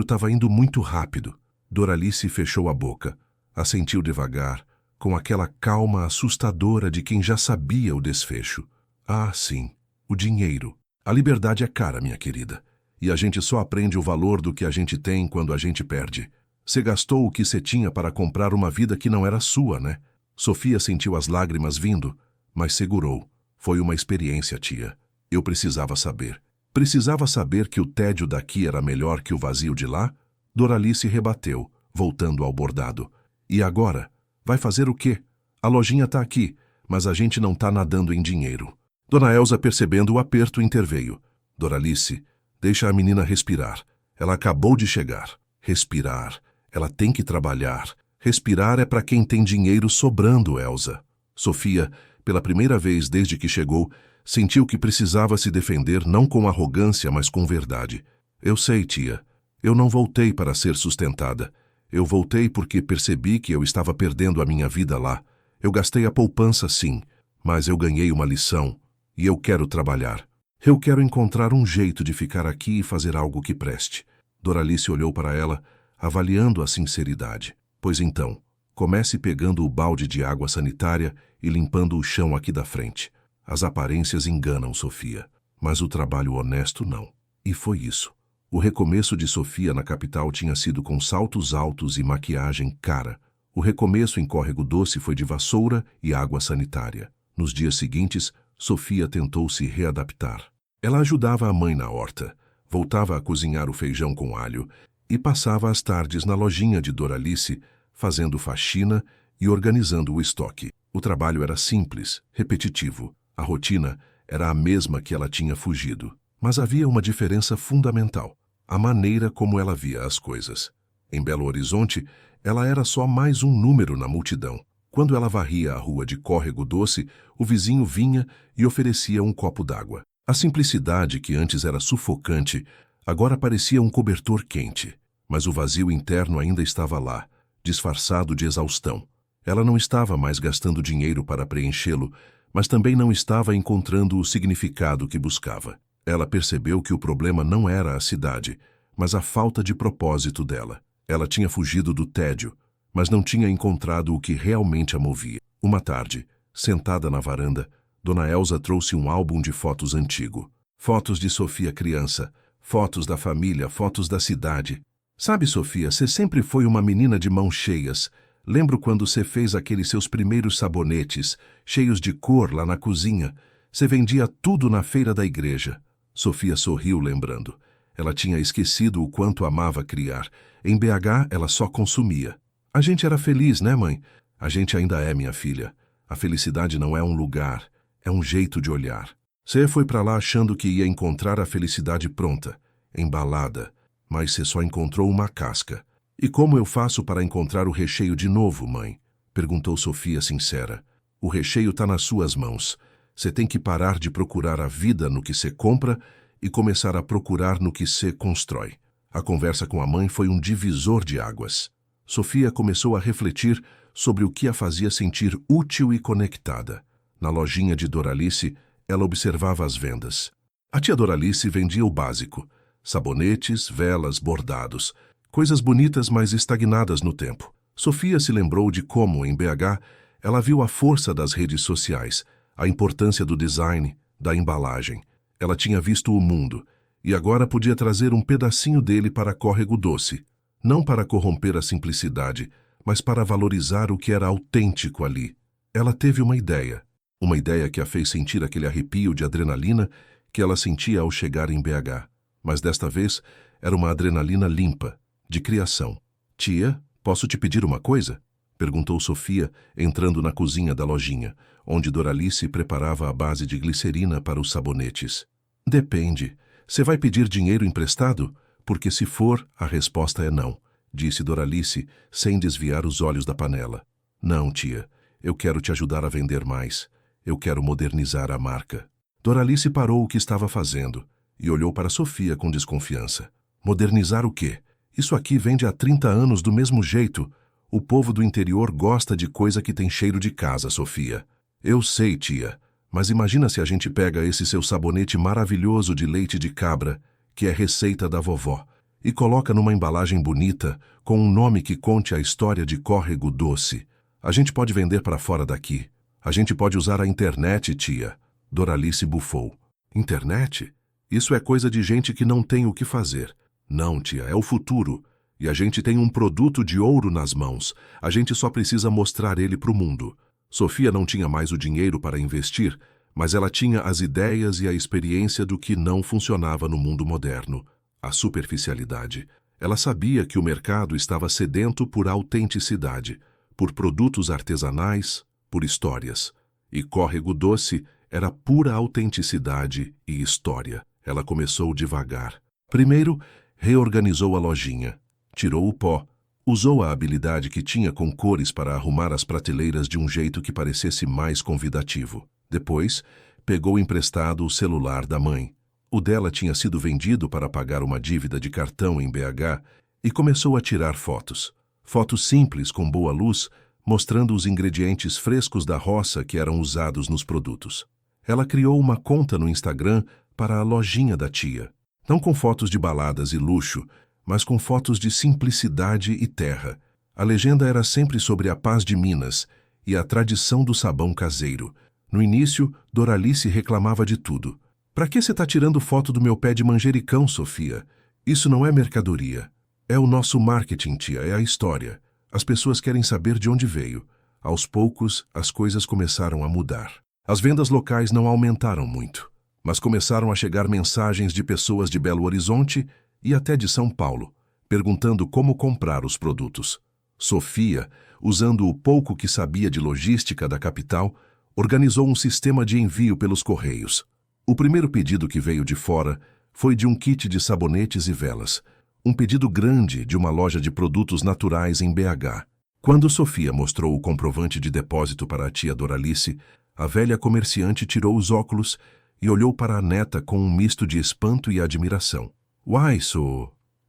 estava indo muito rápido. Doralice fechou a boca, assentiu devagar, com aquela calma assustadora de quem já sabia o desfecho. Ah, sim, o dinheiro. A liberdade é cara, minha querida. E a gente só aprende o valor do que a gente tem quando a gente perde. Você gastou o que você tinha para comprar uma vida que não era sua, né? Sofia sentiu as lágrimas vindo, mas segurou. Foi uma experiência, tia. Eu precisava saber. Precisava saber que o tédio daqui era melhor que o vazio de lá? Doralice rebateu, voltando ao bordado. E agora? Vai fazer o quê? A lojinha está aqui, mas a gente não está nadando em dinheiro. Dona Elza, percebendo o aperto, interveio. Doralice, deixa a menina respirar. Ela acabou de chegar. Respirar. Ela tem que trabalhar. Respirar é para quem tem dinheiro sobrando, Elza. Sofia, pela primeira vez desde que chegou, Sentiu que precisava se defender não com arrogância, mas com verdade. Eu sei, tia. Eu não voltei para ser sustentada. Eu voltei porque percebi que eu estava perdendo a minha vida lá. Eu gastei a poupança, sim, mas eu ganhei uma lição e eu quero trabalhar. Eu quero encontrar um jeito de ficar aqui e fazer algo que preste. Doralice olhou para ela, avaliando a sinceridade. Pois então, comece pegando o balde de água sanitária e limpando o chão aqui da frente. As aparências enganam Sofia, mas o trabalho honesto não. E foi isso. O recomeço de Sofia na capital tinha sido com saltos altos e maquiagem cara. O recomeço em Córrego Doce foi de vassoura e água sanitária. Nos dias seguintes, Sofia tentou se readaptar. Ela ajudava a mãe na horta, voltava a cozinhar o feijão com alho e passava as tardes na lojinha de Doralice, fazendo faxina e organizando o estoque. O trabalho era simples, repetitivo. A rotina era a mesma que ela tinha fugido. Mas havia uma diferença fundamental: a maneira como ela via as coisas. Em Belo Horizonte, ela era só mais um número na multidão. Quando ela varria a rua de Córrego Doce, o vizinho vinha e oferecia um copo d'água. A simplicidade, que antes era sufocante, agora parecia um cobertor quente. Mas o vazio interno ainda estava lá, disfarçado de exaustão. Ela não estava mais gastando dinheiro para preenchê-lo, mas também não estava encontrando o significado que buscava. Ela percebeu que o problema não era a cidade, mas a falta de propósito dela. Ela tinha fugido do tédio, mas não tinha encontrado o que realmente a movia. Uma tarde, sentada na varanda, Dona Elza trouxe um álbum de fotos antigo. Fotos de Sofia criança, fotos da família, fotos da cidade. Sabe, Sofia, você sempre foi uma menina de mãos cheias. Lembro quando você fez aqueles seus primeiros sabonetes, cheios de cor lá na cozinha. Você vendia tudo na feira da igreja. Sofia sorriu lembrando. Ela tinha esquecido o quanto amava criar. Em BH, ela só consumia. A gente era feliz, né, mãe? A gente ainda é, minha filha. A felicidade não é um lugar, é um jeito de olhar. Você foi para lá achando que ia encontrar a felicidade pronta, embalada, mas você só encontrou uma casca. E como eu faço para encontrar o recheio de novo, mãe? Perguntou Sofia sincera. O recheio está nas suas mãos. Você tem que parar de procurar a vida no que você compra e começar a procurar no que você constrói. A conversa com a mãe foi um divisor de águas. Sofia começou a refletir sobre o que a fazia sentir útil e conectada. Na lojinha de Doralice, ela observava as vendas. A tia Doralice vendia o básico: sabonetes, velas, bordados. Coisas bonitas, mas estagnadas no tempo. Sofia se lembrou de como, em BH, ela viu a força das redes sociais, a importância do design, da embalagem. Ela tinha visto o mundo, e agora podia trazer um pedacinho dele para Córrego Doce. Não para corromper a simplicidade, mas para valorizar o que era autêntico ali. Ela teve uma ideia que a fez sentir aquele arrepio de adrenalina que ela sentia ao chegar em BH. Mas desta vez era uma adrenalina limpa, de criação. Tia, posso te pedir uma coisa? Perguntou Sofia, entrando na cozinha da lojinha, onde Doralice preparava a base de glicerina para os sabonetes. Depende. Você vai pedir dinheiro emprestado? Porque se for, a resposta é não, disse Doralice, sem desviar os olhos da panela. Não, tia. Eu quero te ajudar a vender mais. Eu quero modernizar a marca. Doralice parou o que estava fazendo e olhou para Sofia com desconfiança. Modernizar o quê? Isso aqui vende há 30 anos do mesmo jeito. O povo do interior gosta de coisa que tem cheiro de casa, Sofia. Eu sei, tia, mas imagina se a gente pega esse seu sabonete maravilhoso de leite de cabra, que é receita da vovó, e coloca numa embalagem bonita, com um nome que conte a história de Córrego Doce. A gente pode vender para fora daqui. A gente pode usar a internet, tia. Doralice bufou. Internet? Isso é coisa de gente que não tem o que fazer. Não, tia, é o futuro. E a gente tem um produto de ouro nas mãos. A gente só precisa mostrar ele para o mundo. Sofia não tinha mais o dinheiro para investir, mas ela tinha as ideias e a experiência do que não funcionava no mundo moderno. A superficialidade. Ela sabia que o mercado estava sedento por autenticidade, por produtos artesanais, por histórias. E Córrego Doce era pura autenticidade e história. Ela começou devagar. Primeiro, reorganizou a lojinha. Tirou o pó. Usou a habilidade que tinha com cores para arrumar as prateleiras de um jeito que parecesse mais convidativo. Depois, pegou emprestado o celular da mãe. O dela tinha sido vendido para pagar uma dívida de cartão em BH e começou a tirar fotos. Fotos simples com boa luz, mostrando os ingredientes frescos da roça que eram usados nos produtos. Ela criou uma conta no Instagram para a lojinha da tia. Não com fotos de baladas e luxo, mas com fotos de simplicidade e terra. A legenda era sempre sobre a paz de Minas e a tradição do sabão caseiro. No início, Doralice reclamava de tudo. "Pra que você tá tirando foto do meu pé de manjericão, Sofia? Isso não é mercadoria. É o nosso marketing, tia, é a história. As pessoas querem saber de onde veio." Aos poucos, as coisas começaram a mudar. As vendas locais não aumentaram muito, mas começaram a chegar mensagens de pessoas de Belo Horizonte e até de São Paulo, perguntando como comprar os produtos. Sofia, usando o pouco que sabia de logística da capital, organizou um sistema de envio pelos correios. O primeiro pedido que veio de fora foi de um kit de sabonetes e velas, um pedido grande de uma loja de produtos naturais em BH. Quando Sofia mostrou o comprovante de depósito para a tia Doralice, a velha comerciante tirou os óculos e olhou para a neta com um misto de espanto e admiração. "Uai,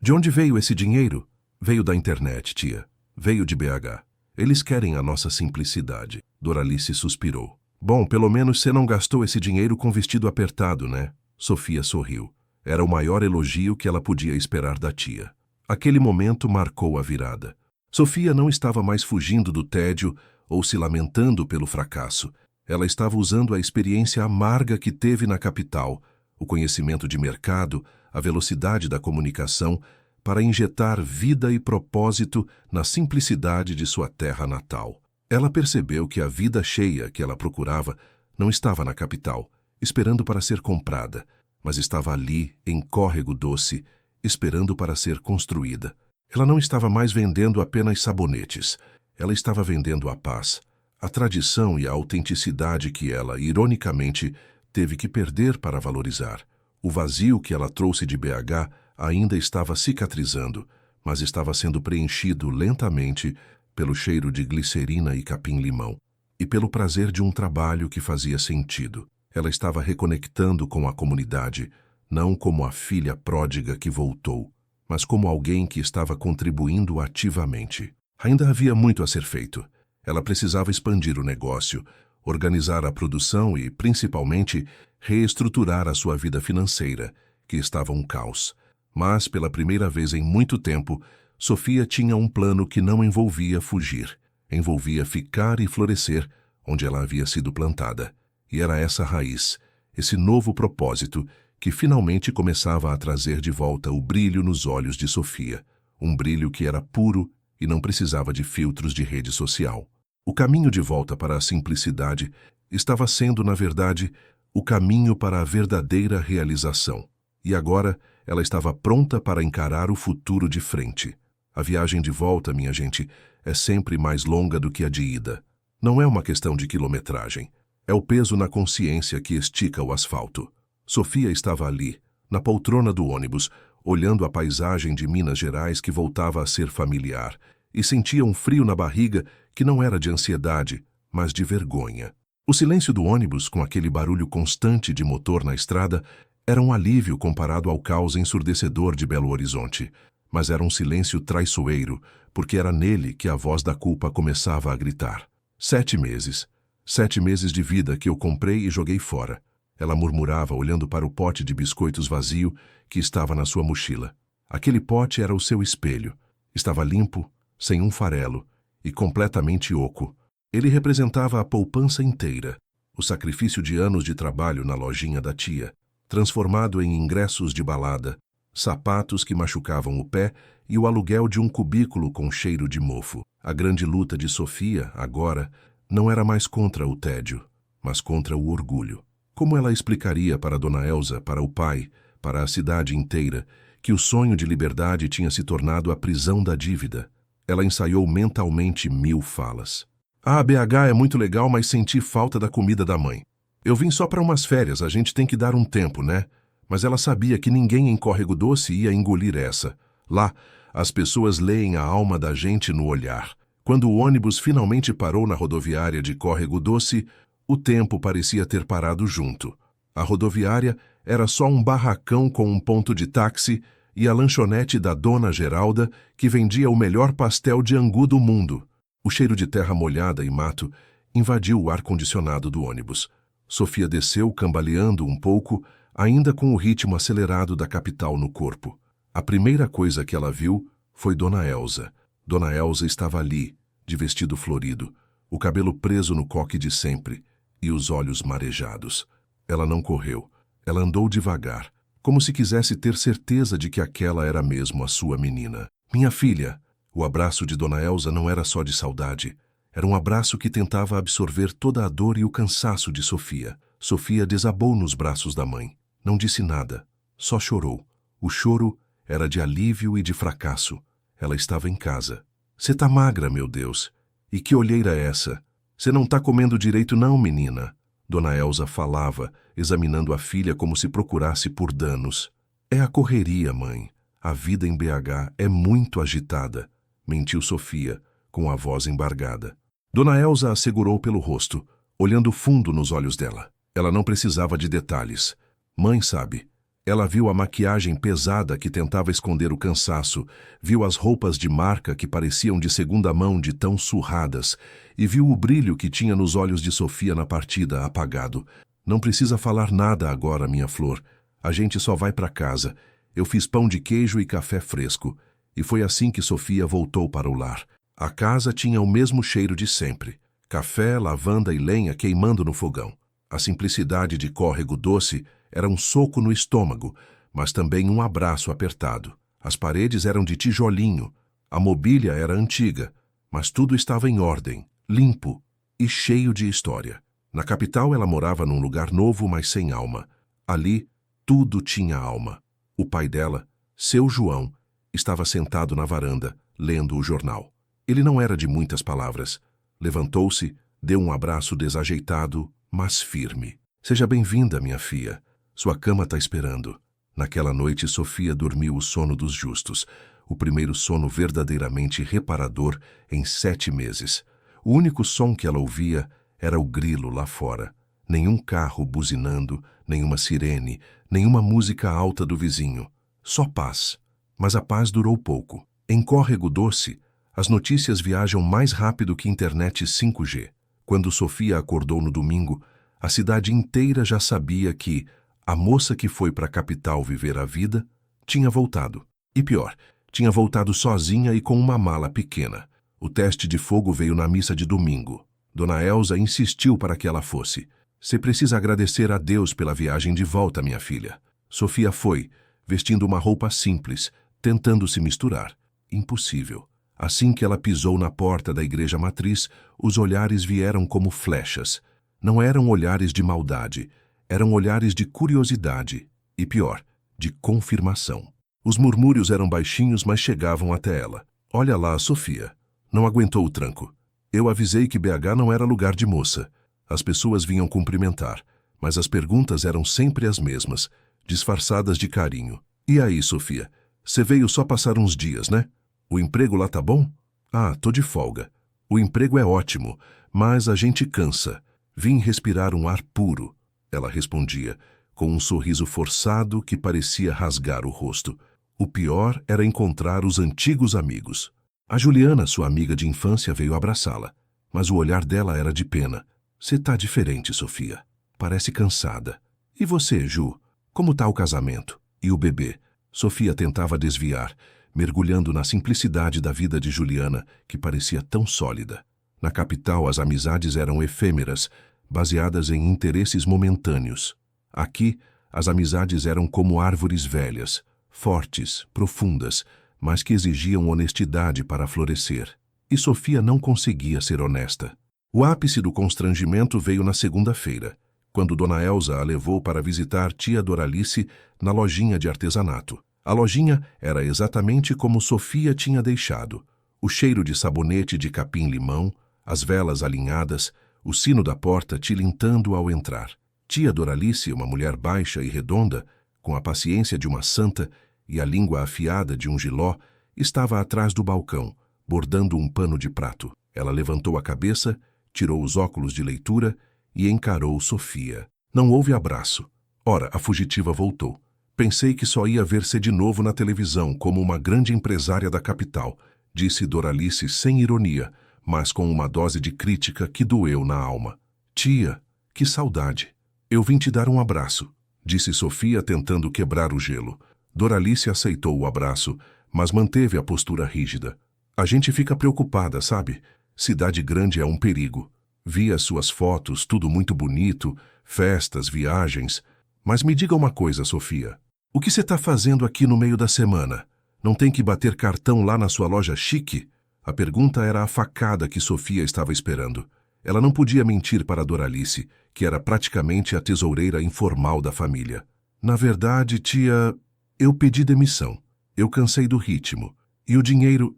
de onde veio esse dinheiro?" "Veio da internet, tia. Veio de BH. Eles querem a nossa simplicidade." Doralice suspirou. "Bom, pelo menos você não gastou esse dinheiro com vestido apertado, né?" Sofia sorriu. Era o maior elogio que ela podia esperar da tia. Aquele momento marcou a virada. Sofia não estava mais fugindo do tédio ou se lamentando pelo fracasso. Ela estava usando a experiência amarga que teve na capital, o conhecimento de mercado, a velocidade da comunicação, para injetar vida e propósito na simplicidade de sua terra natal. Ela percebeu que a vida cheia que ela procurava não estava na capital, esperando para ser comprada, mas estava ali, em Córrego Doce, esperando para ser construída. Ela não estava mais vendendo apenas sabonetes. Ela estava vendendo a paz, a tradição e a autenticidade que ela, ironicamente, teve que perder para valorizar. O vazio que ela trouxe de BH ainda estava cicatrizando, mas estava sendo preenchido lentamente pelo cheiro de glicerina e capim-limão, e pelo prazer de um trabalho que fazia sentido. Ela estava reconectando com a comunidade, não como a filha pródiga que voltou, mas como alguém que estava contribuindo ativamente. Ainda havia muito a ser feito. Ela precisava expandir o negócio, organizar a produção e, principalmente, reestruturar a sua vida financeira, que estava um caos. Mas, pela primeira vez em muito tempo, Sofia tinha um plano que não envolvia fugir. Envolvia ficar e florescer onde ela havia sido plantada. E era essa raiz, esse novo propósito, que finalmente começava a trazer de volta o brilho nos olhos de Sofia. Um brilho que era puro e não precisava de filtros de rede social. O caminho de volta para a simplicidade estava sendo, na verdade, o caminho para a verdadeira realização. E agora ela estava pronta para encarar o futuro de frente. A viagem de volta, minha gente, é sempre mais longa do que a de ida. Não é uma questão de quilometragem. É o peso na consciência que estica o asfalto. Sofia estava ali, na poltrona do ônibus, olhando a paisagem de Minas Gerais que voltava a ser familiar, e sentia um frio na barriga que não era de ansiedade, mas de vergonha. O silêncio do ônibus, com aquele barulho constante de motor na estrada, era um alívio comparado ao caos ensurdecedor de Belo Horizonte, mas era um silêncio traiçoeiro, porque era nele que a voz da culpa começava a gritar. 7 meses. 7 meses de vida que eu comprei e joguei fora. Ela murmurava, olhando para o pote de biscoitos vazio que estava na sua mochila. Aquele pote era o seu espelho. Estava limpo, sem um farelo, e completamente oco. Ele representava a poupança inteira, o sacrifício de anos de trabalho na lojinha da tia, transformado em ingressos de balada, sapatos que machucavam o pé e o aluguel de um cubículo com cheiro de mofo. A grande luta de Sofia, agora, não era mais contra o tédio, mas contra o orgulho. Como ela explicaria para Dona Elza, para o pai, para a cidade inteira, que o sonho de liberdade tinha se tornado a prisão da dívida? Ela ensaiou mentalmente 1000 falas. "Ah, BH é muito legal, mas senti falta da comida da mãe. Eu vim só para umas férias, a gente tem que dar um tempo, né?" Mas ela sabia que ninguém em Córrego Doce ia engolir essa. Lá, as pessoas leem a alma da gente no olhar. Quando o ônibus finalmente parou na rodoviária de Córrego Doce, O tempo parecia ter parado junto. A rodoviária era só um barracão com um ponto de táxi e a lanchonete da Dona Geralda, que vendia o melhor pastel de angu do mundo. O cheiro de terra molhada e mato invadiu o ar-condicionado do ônibus. Sofia desceu, cambaleando um pouco, ainda com o ritmo acelerado da capital no corpo. A primeira coisa que ela viu foi Dona Elsa. Dona Elsa estava ali, de vestido florido, o cabelo preso no coque de sempre e os olhos marejados. Ela não correu. Ela andou devagar, como se quisesse ter certeza de que aquela era mesmo a sua menina. Minha filha! O abraço de Dona Elsa não era só de saudade. Era um abraço que tentava absorver toda a dor e o cansaço de Sofia. Sofia desabou nos braços da mãe. Não disse nada, só chorou. O choro era de alívio e de fracasso. Ela estava em casa. Você tá magra, meu Deus. E que olheira é essa? Você não tá comendo direito não, menina. Dona Elsa falava, examinando a filha como se procurasse por danos. É a correria, mãe. A vida em BH é muito agitada, mentiu Sofia, com a voz embargada. Dona Elsa a segurou pelo rosto, olhando fundo nos olhos dela. Ela não precisava de detalhes. Mãe sabe. Ela viu a maquiagem pesada que tentava esconder o cansaço, viu as roupas de marca que pareciam de segunda mão de tão surradas e viu o brilho que tinha nos olhos de Sofia na partida, apagado. Não precisa falar nada agora, minha flor. A gente só vai para casa. Eu fiz pão de queijo e café fresco. E foi assim que Sofia voltou para o lar. A casa tinha o mesmo cheiro de sempre. Café, lavanda e lenha queimando no fogão. A simplicidade de córrego doce era um soco no estômago, mas também um abraço apertado. As paredes eram de tijolinho, a mobília era antiga, mas tudo estava em ordem, limpo e cheio de história. Na capital ela morava num lugar novo, mas sem alma. Ali, tudo tinha alma. O pai dela, seu João, estava sentado na varanda, lendo o jornal. Ele não era de muitas palavras. Levantou-se, deu um abraço desajeitado, mas firme. Seja bem-vinda, minha filha. Sua cama está esperando. Naquela noite, Sofia dormiu o sono dos justos, o primeiro sono verdadeiramente reparador em 7 meses. O único som que ela ouvia era o grilo lá fora. Nenhum carro buzinando, nenhuma sirene, nenhuma música alta do vizinho. Só paz. Mas a paz durou pouco. Em Córrego Doce, as notícias viajam mais rápido que internet 5G. Quando Sofia acordou no domingo, a cidade inteira já sabia que a moça que foi para a capital viver a vida tinha voltado. E pior, tinha voltado sozinha e com uma mala pequena. O teste de fogo veio na missa de domingo. Dona Elsa insistiu para que ela fosse. Você precisa agradecer a Deus pela viagem de volta, minha filha. Sofia foi, vestindo uma roupa simples, tentando se misturar. Impossível. Assim que ela pisou na porta da igreja matriz, os olhares vieram como flechas. Não eram olhares de maldade, eram olhares de curiosidade e, pior, de confirmação. Os murmúrios eram baixinhos, mas chegavam até ela. Olha lá, Sofia. Não aguentou o tranco. Eu avisei que BH não era lugar de moça. As pessoas vinham cumprimentar, mas as perguntas eram sempre as mesmas, disfarçadas de carinho. E aí, Sofia? Você veio só passar uns dias, né? O emprego lá tá bom? Ah, tô de folga. O emprego é ótimo, mas a gente cansa. Vim respirar um ar puro. Ela respondia, com um sorriso forçado que parecia rasgar o rosto. O pior era encontrar os antigos amigos. A Juliana, sua amiga de infância, veio abraçá-la, mas o olhar dela era de pena. Você tá diferente, Sofia. Parece cansada. E você, Ju? Como tá o casamento? E o bebê? Sofia tentava desviar, mergulhando na simplicidade da vida de Juliana, que parecia tão sólida. Na capital, as amizades eram efêmeras, baseadas em interesses momentâneos. Aqui, as amizades eram como árvores velhas, fortes, profundas, mas que exigiam honestidade para florescer. E Sofia não conseguia ser honesta. O ápice do constrangimento veio na segunda-feira, quando Dona Elsa a levou para visitar tia Doralice na lojinha de artesanato. A lojinha era exatamente como Sofia tinha deixado. O cheiro de sabonete de capim-limão, as velas alinhadas, o sino da porta tilintando ao entrar. Tia Doralice, uma mulher baixa e redonda, com a paciência de uma santa e a língua afiada de um jiló, estava atrás do balcão, bordando um pano de prato. Ela levantou a cabeça, tirou os óculos de leitura e encarou Sofia. Não houve abraço. Ora, a fugitiva voltou. Pensei que só ia ver-se de novo na televisão como uma grande empresária da capital, disse Doralice sem ironia, mas com uma dose de crítica que doeu na alma. Tia, que saudade. Eu vim te dar um abraço, disse Sofia tentando quebrar o gelo. Doralice aceitou o abraço, mas manteve a postura rígida. A gente fica preocupada, sabe? Cidade grande é um perigo. Vi as suas fotos, tudo muito bonito, festas, viagens. Mas me diga uma coisa, Sofia. O que você está fazendo aqui no meio da semana? Não tem que bater cartão lá na sua loja chique? A pergunta era a facada que Sofia estava esperando. Ela não podia mentir para Doralice, que era praticamente a tesoureira informal da família. Na verdade, tia, eu pedi demissão. Eu cansei do ritmo. E o dinheiro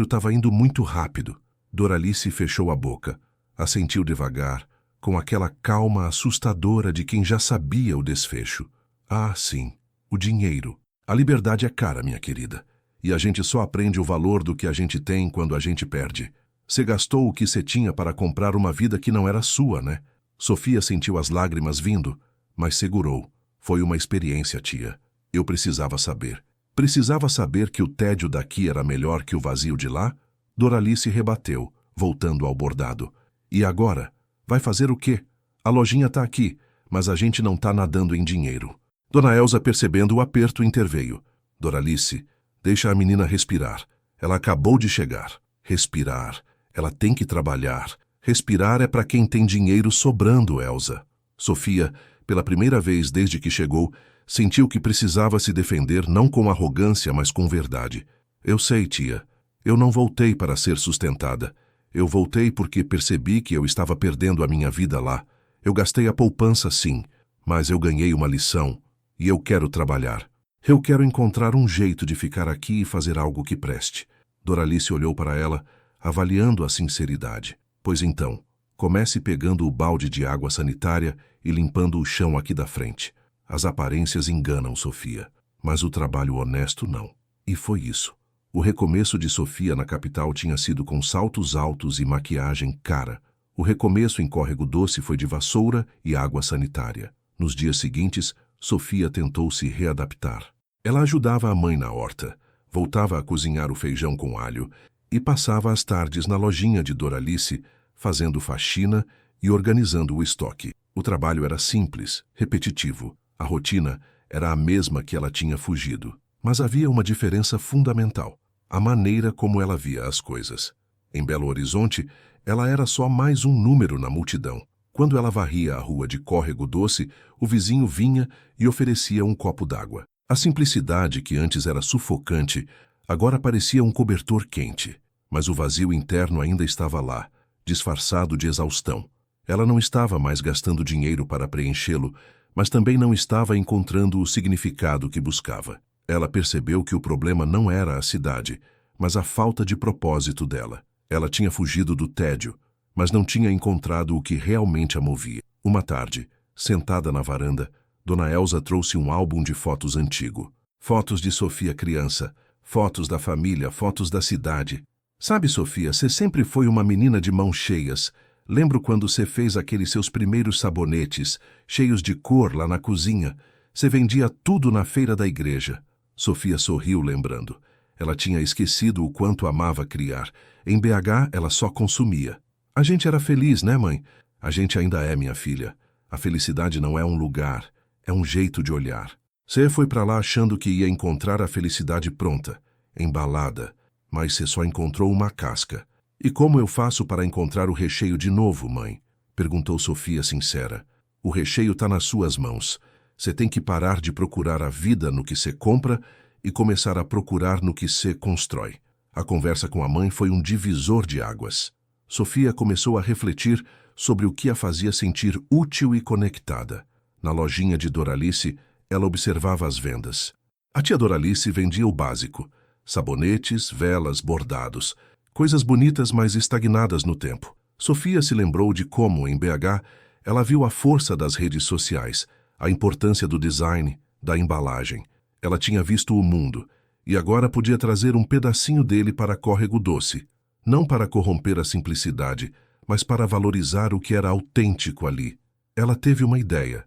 estava indo muito rápido. Doralice fechou a boca. Assentiu devagar, com aquela calma assustadora de quem já sabia o desfecho. Ah, sim, o dinheiro. A liberdade é cara, minha querida. E a gente só aprende o valor do que a gente tem quando a gente perde. Você gastou o que você tinha para comprar uma vida que não era sua, né? Sofia sentiu as lágrimas vindo, mas segurou. Foi uma experiência, tia. Eu precisava saber. Precisava saber que o tédio daqui era melhor que o vazio de lá? Doralice rebateu, voltando ao bordado. E agora? Vai fazer o quê? A lojinha tá aqui, mas a gente não tá nadando em dinheiro. Dona Elza, percebendo o aperto, interveio. Doralice, deixa a menina respirar. Ela acabou de chegar. Respirar. Ela tem que trabalhar. Respirar é para quem tem dinheiro sobrando, Elza. Sofia, pela primeira vez desde que chegou, sentiu que precisava se defender não com arrogância, mas com verdade. Eu sei, tia. Eu não voltei para ser sustentada. Eu voltei porque percebi que eu estava perdendo a minha vida lá. Eu gastei a poupança, sim, mas eu ganhei uma lição. E eu quero trabalhar. Eu quero encontrar um jeito de ficar aqui e fazer algo que preste. Doralice olhou para ela, avaliando a sinceridade. Pois então, comece pegando o balde de água sanitária e limpando o chão aqui da frente. As aparências enganam Sofia, mas o trabalho honesto não. E foi isso. O recomeço de Sofia na capital tinha sido com saltos altos e maquiagem cara. O recomeço em Córrego Doce foi de vassoura e água sanitária. Nos dias seguintes, Sofia tentou se readaptar. Ela ajudava a mãe na horta, voltava a cozinhar o feijão com alho e passava as tardes na lojinha de Doralice, fazendo faxina e organizando o estoque. O trabalho era simples, repetitivo. A rotina era a mesma que ela tinha fugido. Mas havia uma diferença fundamental: a maneira como ela via as coisas. Em Belo Horizonte, ela era só mais um número na multidão. Quando ela varria a rua de Córrego Doce, o vizinho vinha e oferecia um copo d'água. A simplicidade, que antes era sufocante, agora parecia um cobertor quente. Mas o vazio interno ainda estava lá, disfarçado de exaustão. Ela não estava mais gastando dinheiro para preenchê-lo, mas também não estava encontrando o significado que buscava. Ela percebeu que o problema não era a cidade, mas a falta de propósito dela. Ela tinha fugido do tédio, mas não tinha encontrado o que realmente a movia. Uma tarde, sentada na varanda, Dona Elza trouxe um álbum de fotos antigo. Fotos de Sofia criança, fotos da família, fotos da cidade. Sabe, Sofia, você sempre foi uma menina de mãos cheias. Lembro quando você fez aqueles seus primeiros sabonetes, cheios de cor lá na cozinha. Você vendia tudo na feira da igreja. Sofia sorriu, lembrando. Ela tinha esquecido o quanto amava criar. Em BH, ela só consumia. A gente era feliz, né, mãe? A gente ainda é, minha filha. A felicidade não é um lugar, é um jeito de olhar. Você foi para lá achando que ia encontrar a felicidade pronta, embalada, mas você só encontrou uma casca. E como eu faço para encontrar o recheio de novo, mãe? Perguntou Sofia sincera. O recheio está nas suas mãos. Você tem que parar de procurar a vida no que você compra e começar a procurar no que você constrói. A conversa com a mãe foi um divisor de águas. Sofia começou a refletir sobre o que a fazia sentir útil e conectada. Na lojinha de Doralice, ela observava as vendas. A tia Doralice vendia o básico: sabonetes, velas, bordados, coisas bonitas, mas estagnadas no tempo. Sofia se lembrou de como, em BH, ela viu a força das redes sociais, a importância do design, da embalagem. Ela tinha visto o mundo, e agora podia trazer um pedacinho dele para Córrego Doce. Não para corromper a simplicidade, mas para valorizar o que era autêntico ali. Ela teve uma ideia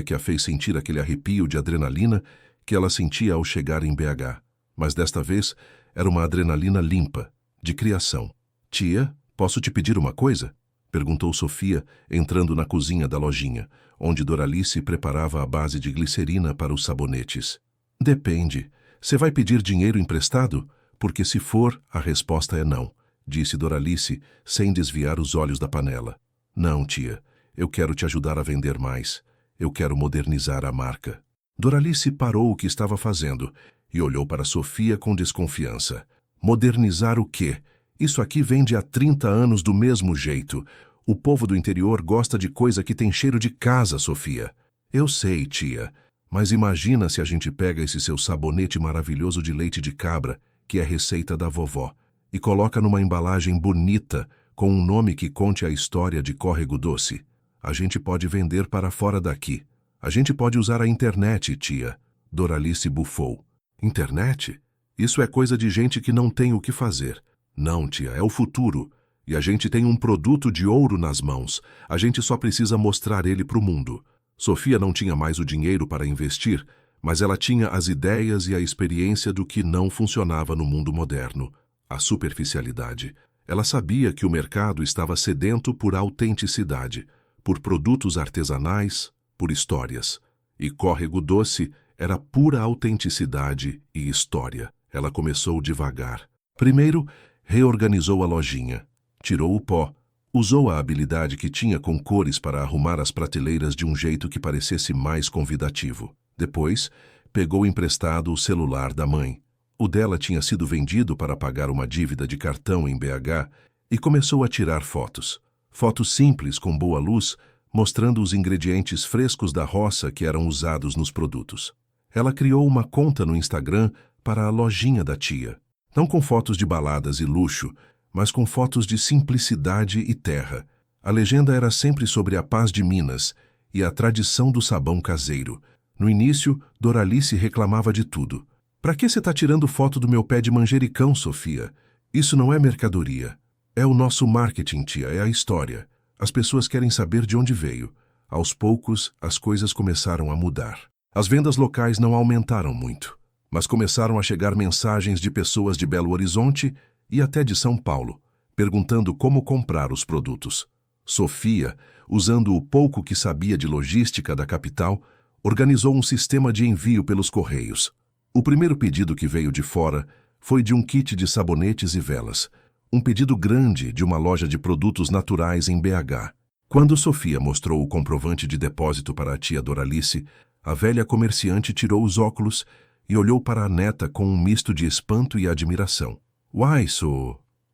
que a fez sentir aquele arrepio de adrenalina que ela sentia ao chegar em BH. Mas desta vez era uma adrenalina limpa, de criação. Tia, posso te pedir uma coisa? Perguntou Sofia, entrando na cozinha da lojinha, onde Doralice preparava a base de glicerina para os sabonetes. Depende. Você vai pedir dinheiro emprestado? Porque se for, a resposta é não, disse Doralice, sem desviar os olhos da panela. Não, tia. Eu quero te ajudar a vender mais. Eu quero modernizar a marca. Doralice parou o que estava fazendo e olhou para Sofia com desconfiança. Modernizar o quê? Isso aqui vende há 30 anos do mesmo jeito. O povo do interior gosta de coisa que tem cheiro de casa, Sofia. Eu sei, tia, mas imagina se a gente pega esse seu sabonete maravilhoso de leite de cabra, que é receita da vovó, e coloca numa embalagem bonita, com um nome que conte a história de Córrego Doce. A gente pode vender para fora daqui. A gente pode usar a internet, tia. Doralice bufou. Internet? Isso é coisa de gente que não tem o que fazer. Não, tia, é o futuro. E a gente tem um produto de ouro nas mãos. A gente só precisa mostrar ele para o mundo. Sofia não tinha mais o dinheiro para investir, mas ela tinha as ideias e a experiência do que não funcionava no mundo moderno. A superficialidade. Ela sabia que o mercado estava sedento por autenticidade, por produtos artesanais, por histórias. E Córrego Doce era pura autenticidade e história. Ela começou devagar. Primeiro, reorganizou a lojinha. Tirou o pó. Usou a habilidade que tinha com cores para arrumar as prateleiras de um jeito que parecesse mais convidativo. Depois, pegou emprestado o celular da mãe. O dela tinha sido vendido para pagar uma dívida de cartão em BH e começou a tirar fotos. Fotos simples com boa luz, mostrando os ingredientes frescos da roça que eram usados nos produtos. Ela criou uma conta no Instagram para a lojinha da tia. Não com fotos de baladas e luxo, mas com fotos de simplicidade e terra. A legenda era sempre sobre a paz de Minas e a tradição do sabão caseiro. No início, Doralice reclamava de tudo. Pra que você tá tirando foto do meu pé de manjericão, Sofia? Isso não é mercadoria. É o nosso marketing, tia, é a história. As pessoas querem saber de onde veio. Aos poucos, as coisas começaram a mudar. As vendas locais não aumentaram muito, mas começaram a chegar mensagens de pessoas de Belo Horizonte e até de São Paulo, perguntando como comprar os produtos. Sofia, usando o pouco que sabia de logística da capital, organizou um sistema de envio pelos correios. O primeiro pedido que veio de fora foi de um kit de sabonetes e velas, um pedido grande de uma loja de produtos naturais em BH. Quando Sofia mostrou o comprovante de depósito para a tia Doralice, a velha comerciante tirou os óculos e olhou para a neta com um misto de espanto e admiração. Uai,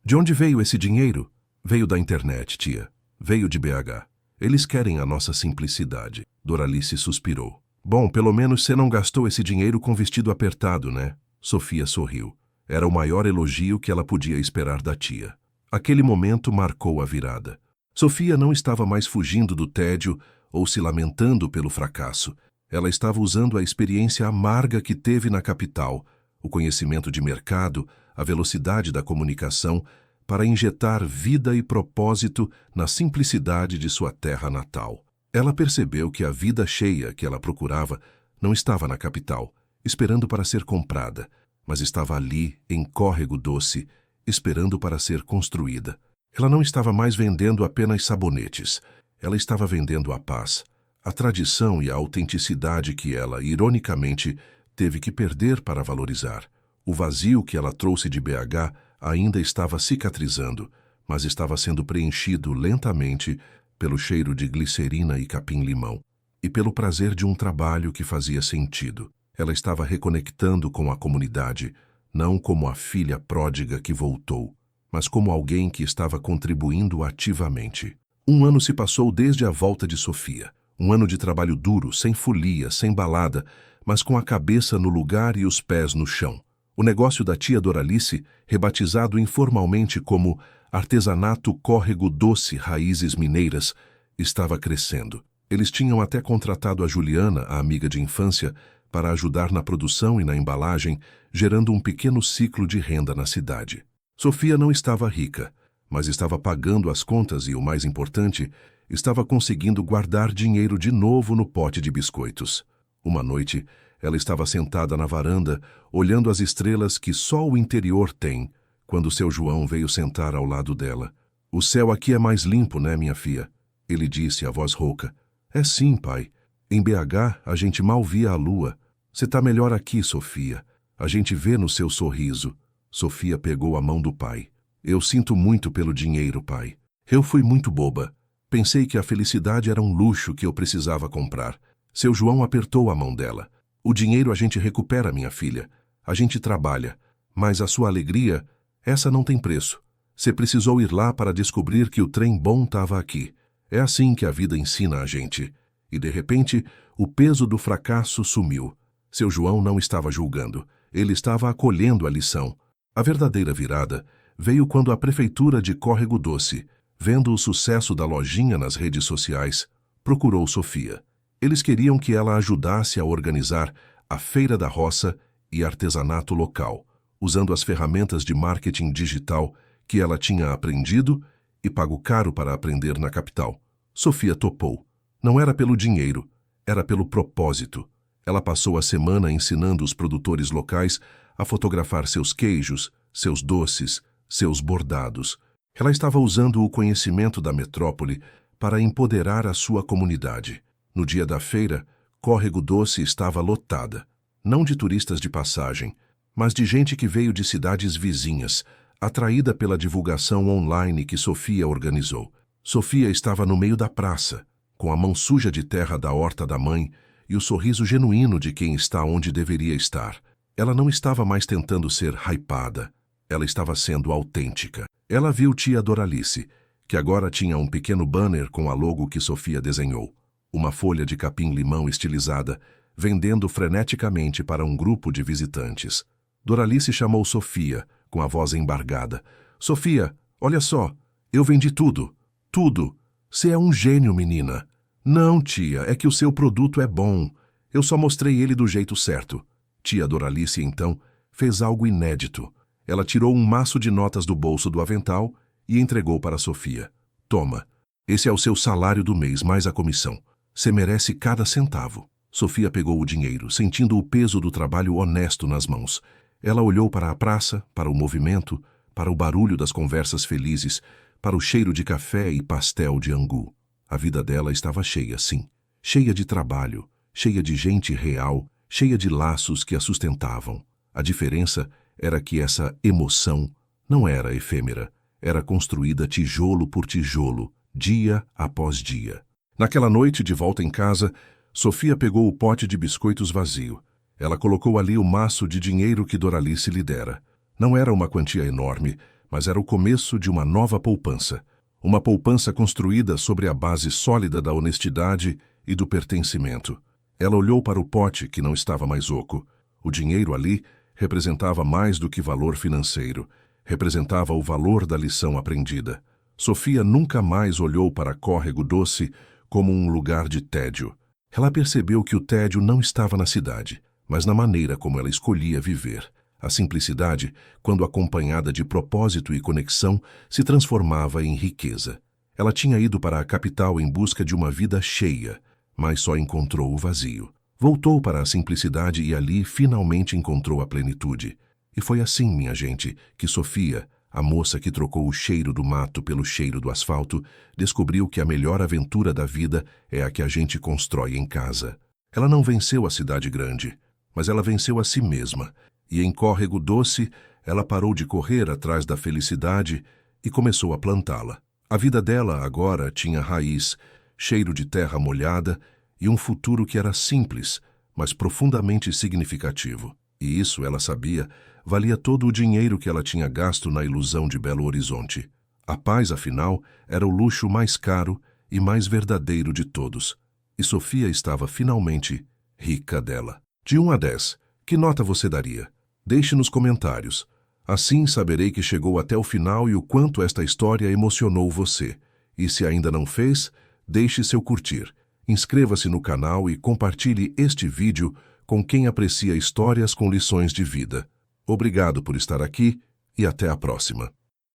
de onde veio esse dinheiro? Veio da internet, tia. Veio de BH. Eles querem a nossa simplicidade. Doralice suspirou. Bom, pelo menos você não gastou esse dinheiro com vestido apertado, né? Sofia sorriu. Era o maior elogio que ela podia esperar da tia. Aquele momento marcou a virada. Sofia não estava mais fugindo do tédio ou se lamentando pelo fracasso. Ela estava usando a experiência amarga que teve na capital, o conhecimento de mercado, a velocidade da comunicação, para injetar vida e propósito na simplicidade de sua terra natal. Ela percebeu que a vida cheia que ela procurava não estava na capital, esperando para ser comprada, mas estava ali, em Córrego Doce, esperando para ser construída. Ela não estava mais vendendo apenas sabonetes. Ela estava vendendo a paz, a tradição e a autenticidade que ela, ironicamente, teve que perder para valorizar. O vazio que ela trouxe de BH ainda estava cicatrizando, mas estava sendo preenchido lentamente pelo cheiro de glicerina e capim-limão, e pelo prazer de um trabalho que fazia sentido. Ela estava reconectando com a comunidade, não como a filha pródiga que voltou, mas como alguém que estava contribuindo ativamente. Um ano se passou desde a volta de Sofia. Um ano de trabalho duro, sem folia, sem balada, mas com a cabeça no lugar e os pés no chão. O negócio da tia Doralice, rebatizado informalmente como Artesanato Córrego Doce Raízes Mineiras, estava crescendo. Eles tinham até contratado a Juliana, a amiga de infância, para ajudar na produção e na embalagem, gerando um pequeno ciclo de renda na cidade. Sofia não estava rica, mas estava pagando as contas e, o mais importante, estava conseguindo guardar dinheiro de novo no pote de biscoitos. Uma noite, ela estava sentada na varanda, olhando as estrelas que só o interior tem, quando seu João veio sentar ao lado dela. "O céu aqui é mais limpo, né, minha filha?" Ele disse, a voz rouca. "É sim, pai. Em BH, a gente mal via a lua. Você tá melhor aqui, Sofia. A gente vê no seu sorriso." Sofia pegou a mão do pai. "Eu sinto muito pelo dinheiro, pai. Eu fui muito boba. Pensei que a felicidade era um luxo que eu precisava comprar." Seu João apertou a mão dela. "O dinheiro a gente recupera, minha filha. A gente trabalha. Mas a sua alegria, essa não tem preço. Você precisou ir lá para descobrir que o trem bom estava aqui. É assim que a vida ensina a gente." E, de repente, o peso do fracasso sumiu. Seu João não estava julgando. Ele estava acolhendo a lição. A verdadeira virada veio quando a prefeitura de Córrego Doce, vendo o sucesso da lojinha nas redes sociais, procurou Sofia. Eles queriam que ela ajudasse a organizar a Feira da Roça e artesanato local, usando as ferramentas de marketing digital que ela tinha aprendido e pago caro para aprender na capital. Sofia topou. Não era pelo dinheiro, era pelo propósito. Ela passou a semana ensinando os produtores locais a fotografar seus queijos, seus doces, seus bordados. Ela estava usando o conhecimento da metrópole para empoderar a sua comunidade. No dia da feira, Córrego Doce estava lotada, não de turistas de passagem, mas de gente que veio de cidades vizinhas, atraída pela divulgação online que Sofia organizou. Sofia estava no meio da praça, com a mão suja de terra da horta da mãe e o sorriso genuíno de quem está onde deveria estar. Ela não estava mais tentando ser hypada, ela estava sendo autêntica. Ela viu tia Doralice, que agora tinha um pequeno banner com a logo que Sofia desenhou, uma folha de capim-limão estilizada, vendendo freneticamente para um grupo de visitantes. Doralice chamou Sofia, com a voz embargada. "Sofia, olha só, eu vendi tudo. Tudo. Você é um gênio, menina." "Não, tia, é que o seu produto é bom. Eu só mostrei ele do jeito certo." Tia Doralice, então, fez algo inédito. Ela tirou um maço de notas do bolso do avental e entregou para Sofia. "Toma, esse é o seu salário do mês mais a comissão. Você merece cada centavo." Sofia pegou o dinheiro, sentindo o peso do trabalho honesto nas mãos. Ela olhou para a praça, para o movimento, para o barulho das conversas felizes, para o cheiro de café e pastel de angu. A vida dela estava cheia, sim. Cheia de trabalho, cheia de gente real, cheia de laços que a sustentavam. A diferença era que essa emoção não era efêmera, era construída tijolo por tijolo, dia após dia. Naquela noite, de volta em casa, Sofia pegou o pote de biscoitos vazio. Ela colocou ali o maço de dinheiro que Doralice lhe dera. Não era uma quantia enorme, mas era o começo de uma nova poupança. Uma poupança construída sobre a base sólida da honestidade e do pertencimento. Ela olhou para o pote, que não estava mais oco. O dinheiro ali representava mais do que valor financeiro. Representava o valor da lição aprendida. Sofia nunca mais olhou para Córrego Doce como um lugar de tédio. Ela percebeu que o tédio não estava na cidade, mas na maneira como ela escolhia viver. A simplicidade, quando acompanhada de propósito e conexão, se transformava em riqueza. Ela tinha ido para a capital em busca de uma vida cheia, mas só encontrou o vazio. Voltou para a simplicidade e ali finalmente encontrou a plenitude. E foi assim, minha gente, que Sofia, a moça que trocou o cheiro do mato pelo cheiro do asfalto, descobriu que a melhor aventura da vida é a que a gente constrói em casa. Ela não venceu a cidade grande, mas ela venceu a si mesma. E em Córrego Doce, ela parou de correr atrás da felicidade e começou a plantá-la. A vida dela agora tinha raiz, cheiro de terra molhada e um futuro que era simples, mas profundamente significativo. E isso, ela sabia, valia todo o dinheiro que ela tinha gasto na ilusão de Belo Horizonte. A paz, afinal, era o luxo mais caro e mais verdadeiro de todos. E Sofia estava finalmente rica dela. De 1 a 10, que nota você daria? Deixe nos comentários. Assim saberei que chegou até o final e o quanto esta história emocionou você. E se ainda não fez, deixe seu curtir. Inscreva-se no canal e compartilhe este vídeo com quem aprecia histórias com lições de vida. Obrigado por estar aqui e até a próxima.